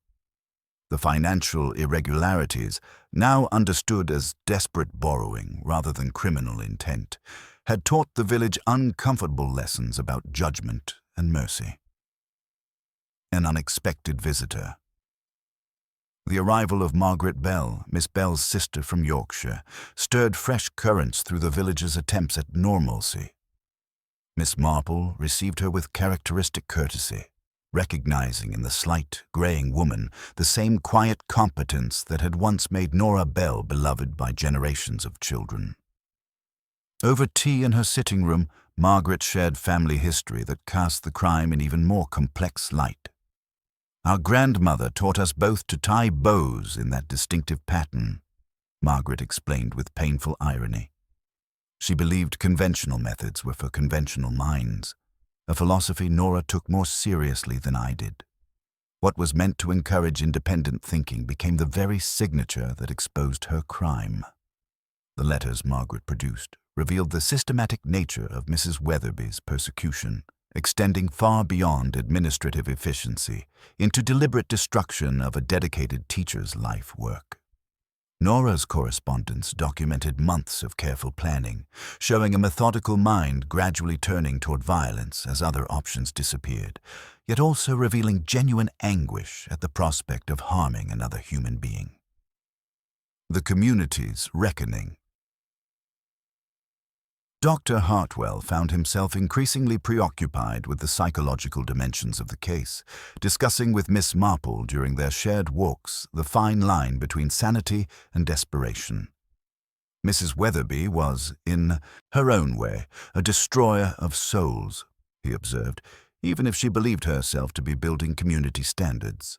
The financial irregularities, now understood as desperate borrowing rather than criminal intent, had taught the village uncomfortable lessons about judgment and mercy. An unexpected visitor. The arrival of Margaret Bell, Miss Bell's sister from Yorkshire, stirred fresh currents through the village's attempts at normalcy. Miss Marple received her with characteristic courtesy, recognizing in the slight, greying woman the same quiet competence that had once made Nora Bell beloved by generations of children. Over tea in her sitting room, Margaret shared family history that cast the crime in even more complex light. "Our grandmother taught us both to tie bows in that distinctive pattern," Margaret explained with painful irony. She believed conventional methods were for conventional minds, a philosophy Nora took more seriously than I did. What was meant to encourage independent thinking became the very signature that exposed her crime. The letters Margaret produced revealed the systematic nature of Mrs. Weatherby's persecution extending far beyond administrative efficiency into deliberate destruction of a dedicated teacher's life work. Nora's correspondence documented months of careful planning, showing a methodical mind gradually turning toward violence as other options disappeared, yet also revealing genuine anguish at the prospect of harming another human being. The community's reckoning. Dr. Hartwell found himself increasingly preoccupied with the psychological dimensions of the case, discussing with Miss Marple during their shared walks the fine line between sanity and desperation. Mrs. Weatherby was, in her own way, a destroyer of souls, he observed, even if she believed herself to be building community standards.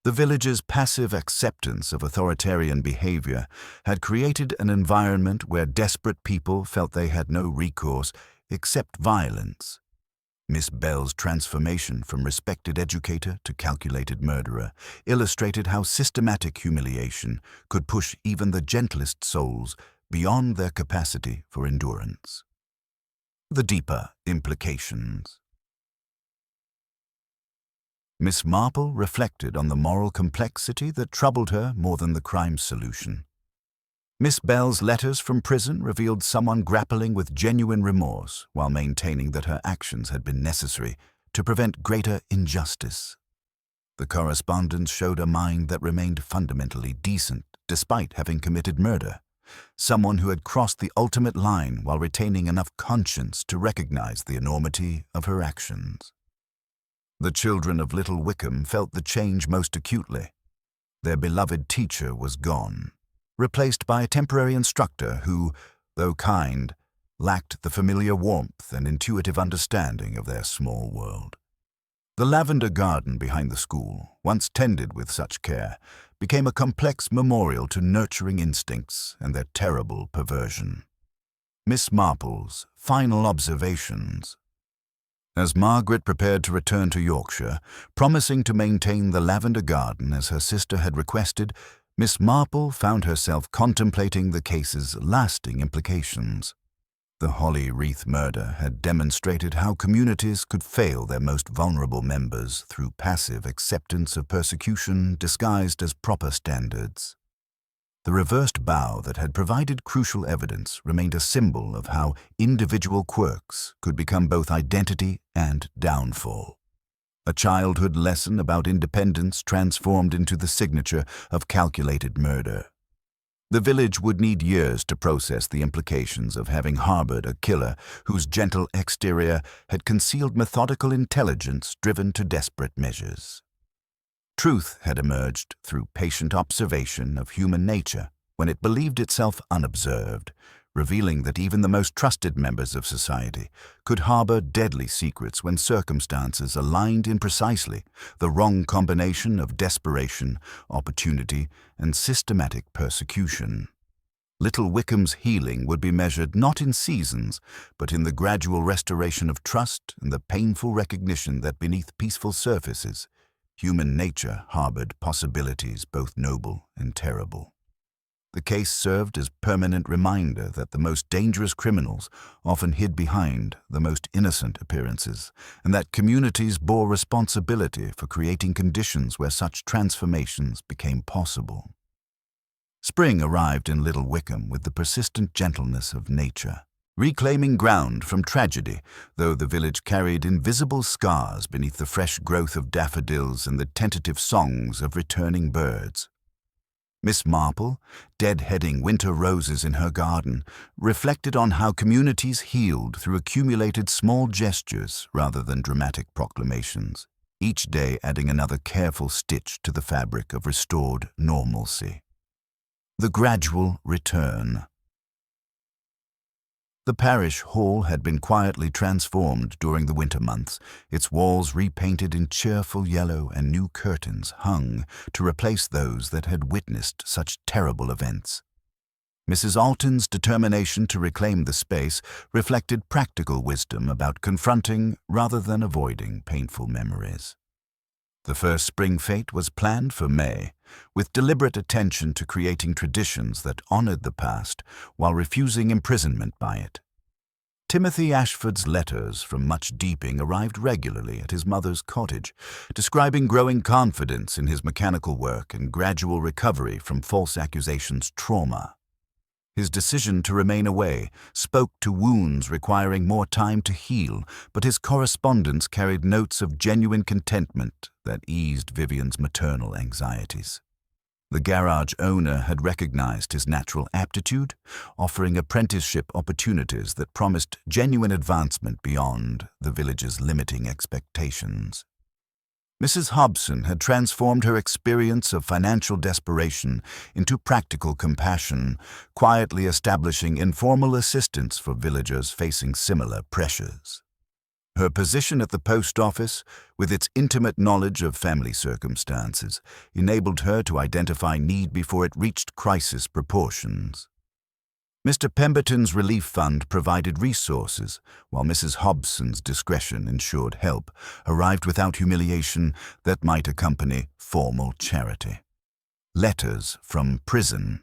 The village's passive acceptance of authoritarian behavior had created an environment where desperate people felt they had no recourse except violence. Miss Bell's transformation from respected educator to calculated murderer illustrated how systematic humiliation could push even the gentlest souls beyond their capacity for endurance. The deeper implications. Miss Marple reflected on the moral complexity that troubled her more than the crime solution. Miss Bell's letters from prison revealed someone grappling with genuine remorse while maintaining that her actions had been necessary to prevent greater injustice. The correspondence showed a mind that remained fundamentally decent despite having committed murder, someone who had crossed the ultimate line while retaining enough conscience to recognize the enormity of her actions. The children of Little Wickham felt the change most acutely. Their beloved teacher was gone, replaced by a temporary instructor who, though kind, lacked the familiar warmth and intuitive understanding of their small world. The lavender garden behind the school, once tended with such care, became a complex memorial to nurturing instincts and their terrible perversion. Miss Marple's final observations. As Margaret prepared to return to Yorkshire, promising to maintain the lavender garden as her sister had requested, Miss Marple found herself contemplating the case's lasting implications. The Holly Wreath murder had demonstrated how communities could fail their most vulnerable members through passive acceptance of persecution disguised as proper standards. The reversed bow that had provided crucial evidence remained a symbol of how individual quirks could become both identity and downfall. A childhood lesson about independence transformed into the signature of calculated murder. The village would need years to process the implications of having harbored a killer whose gentle exterior had concealed methodical intelligence driven to desperate measures. Truth had emerged through patient observation of human nature when it believed itself unobserved, revealing that even the most trusted members of society could harbor deadly secrets when circumstances aligned in precisely the wrong combination of desperation, opportunity, and systematic persecution. Little Wickham's healing would be measured not in seasons, but in the gradual restoration of trust and the painful recognition that beneath peaceful surfaces, human nature harbored possibilities both noble and terrible. The case served as permanent reminder that the most dangerous criminals often hid behind the most innocent appearances, and that communities bore responsibility for creating conditions where such transformations became possible. Spring arrived in Little Wickham with the persistent gentleness of nature, reclaiming ground from tragedy, though the village carried invisible scars beneath the fresh growth of daffodils and the tentative songs of returning birds. Miss Marple, deadheading winter roses in her garden, reflected on how communities healed through accumulated small gestures rather than dramatic proclamations, each day adding another careful stitch to the fabric of restored normalcy. The gradual return. The parish hall had been quietly transformed during the winter months, its walls repainted in cheerful yellow and new curtains hung to replace those that had witnessed such terrible events. Mrs. Alton's determination to reclaim the space reflected practical wisdom about confronting rather than avoiding painful memories. The first spring fete was planned for May, with deliberate attention to creating traditions that honored the past while refusing imprisonment by it. Timothy Ashford's letters from Much Deeping arrived regularly at his mother's cottage, describing growing confidence in his mechanical work and gradual recovery from false accusations trauma. His decision to remain away spoke to wounds requiring more time to heal, but his correspondence carried notes of genuine contentment that eased Vivian's maternal anxieties. The garage owner had recognized his natural aptitude, offering apprenticeship opportunities that promised genuine advancement beyond the village's limiting expectations. Mrs. Hobson had transformed her experience of financial desperation into practical compassion, quietly establishing informal assistance for villagers facing similar pressures. Her position at the post office, with its intimate knowledge of family circumstances, enabled her to identify need before it reached crisis proportions. Mr. Pemberton's relief fund provided resources, while Mrs. Hobson's discretion ensured help arrived without humiliation that might accompany formal charity. Letters from prison.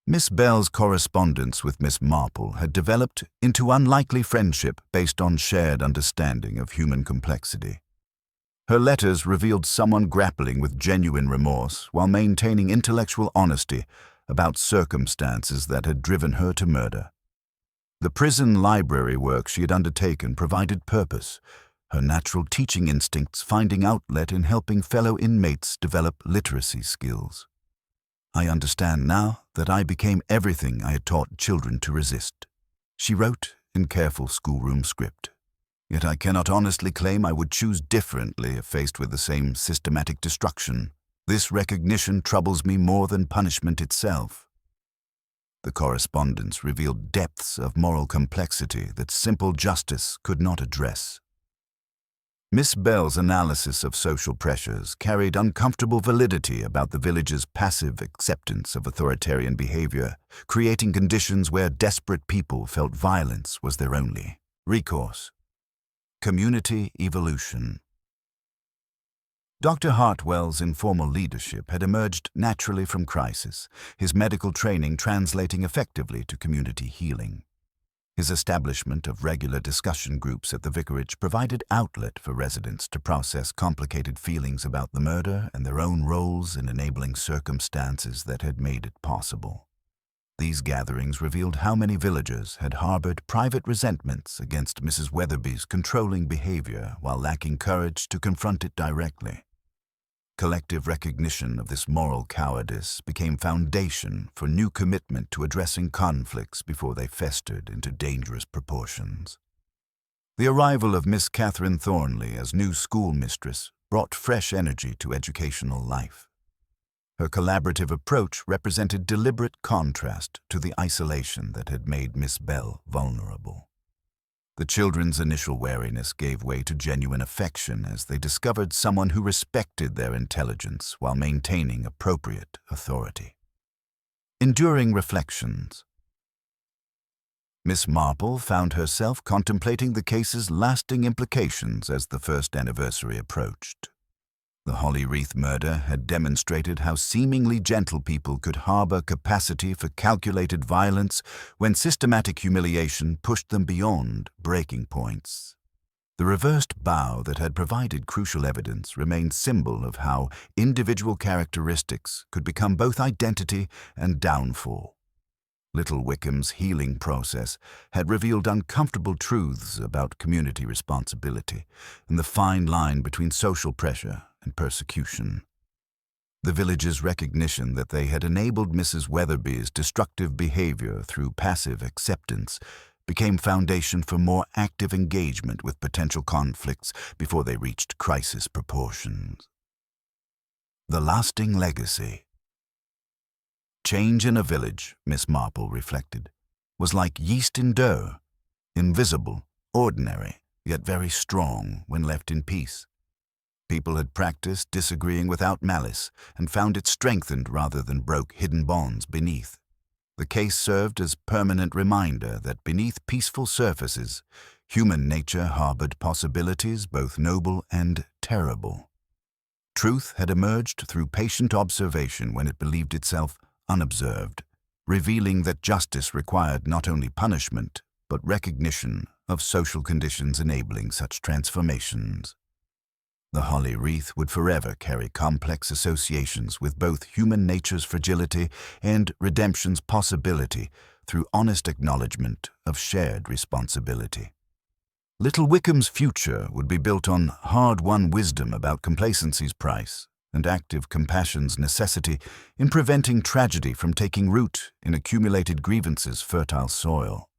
Miss Bell's correspondence with Miss Marple had developed into unlikely friendship based on shared understanding of human complexity. Her letters revealed someone grappling with genuine remorse while maintaining intellectual honesty about circumstances that had driven her to murder. The prison library work she had undertaken provided purpose, her natural teaching instincts finding outlet in helping fellow inmates develop literacy skills. "I understand now that I became everything I had taught children to resist," she wrote in careful schoolroom script. "Yet I cannot honestly claim I would choose differently if faced with the same systematic destruction. This recognition troubles me more than punishment itself." The correspondence revealed depths of moral complexity that simple justice could not address. Miss Bell's analysis of social pressures carried uncomfortable validity about the village's passive acceptance of authoritarian behavior, creating conditions where desperate people felt violence was their only recourse. Community evolution. Dr. Hartwell's informal leadership had emerged naturally from crisis, his medical training translating effectively to community healing. His establishment of regular discussion groups at the vicarage provided outlet for residents to process complicated feelings about the murder and their own roles in enabling circumstances that had made it possible. These gatherings revealed how many villagers had harbored private resentments against Mrs. Weatherby's controlling behavior while lacking courage to confront it directly. Collective recognition of this moral cowardice became foundation for new commitment to addressing conflicts before they festered into dangerous proportions. The arrival of Miss Catherine Thornley as new schoolmistress brought fresh energy to educational life. Her collaborative approach represented deliberate contrast to the isolation that had made Miss Bell vulnerable. The children's initial wariness gave way to genuine affection as they discovered someone who respected their intelligence while maintaining appropriate authority. Enduring reflections. Miss Marple found herself contemplating the case's lasting implications as the first anniversary approached. The Holly Wreath murder had demonstrated how seemingly gentle people could harbor capacity for calculated violence when systematic humiliation pushed them beyond breaking points. The reversed bow that had provided crucial evidence remained symbol of how individual characteristics could become both identity and downfall. Little Wickham's healing process had revealed uncomfortable truths about community responsibility and the fine line between social pressure and persecution. The village's recognition that they had enabled Mrs. Weatherby's destructive behavior through passive acceptance became foundation for more active engagement with potential conflicts before they reached crisis proportions. The lasting legacy. Change in a village, Miss Marple reflected, was like yeast in dough, invisible, ordinary, yet very strong when left in peace. People had practiced disagreeing without malice and found it strengthened rather than broke hidden bonds beneath. The case served as permanent reminder that beneath peaceful surfaces, human nature harbored possibilities both noble and terrible. Truth had emerged through patient observation when it believed itself unobserved, revealing that justice required not only punishment, but recognition of social conditions enabling such transformations. The holly wreath would forever carry complex associations with both human nature's fragility and redemption's possibility through honest acknowledgement of shared responsibility. Little Wickham's future would be built on hard-won wisdom about complacency's price and active compassion's necessity in preventing tragedy from taking root in accumulated grievances' fertile soil.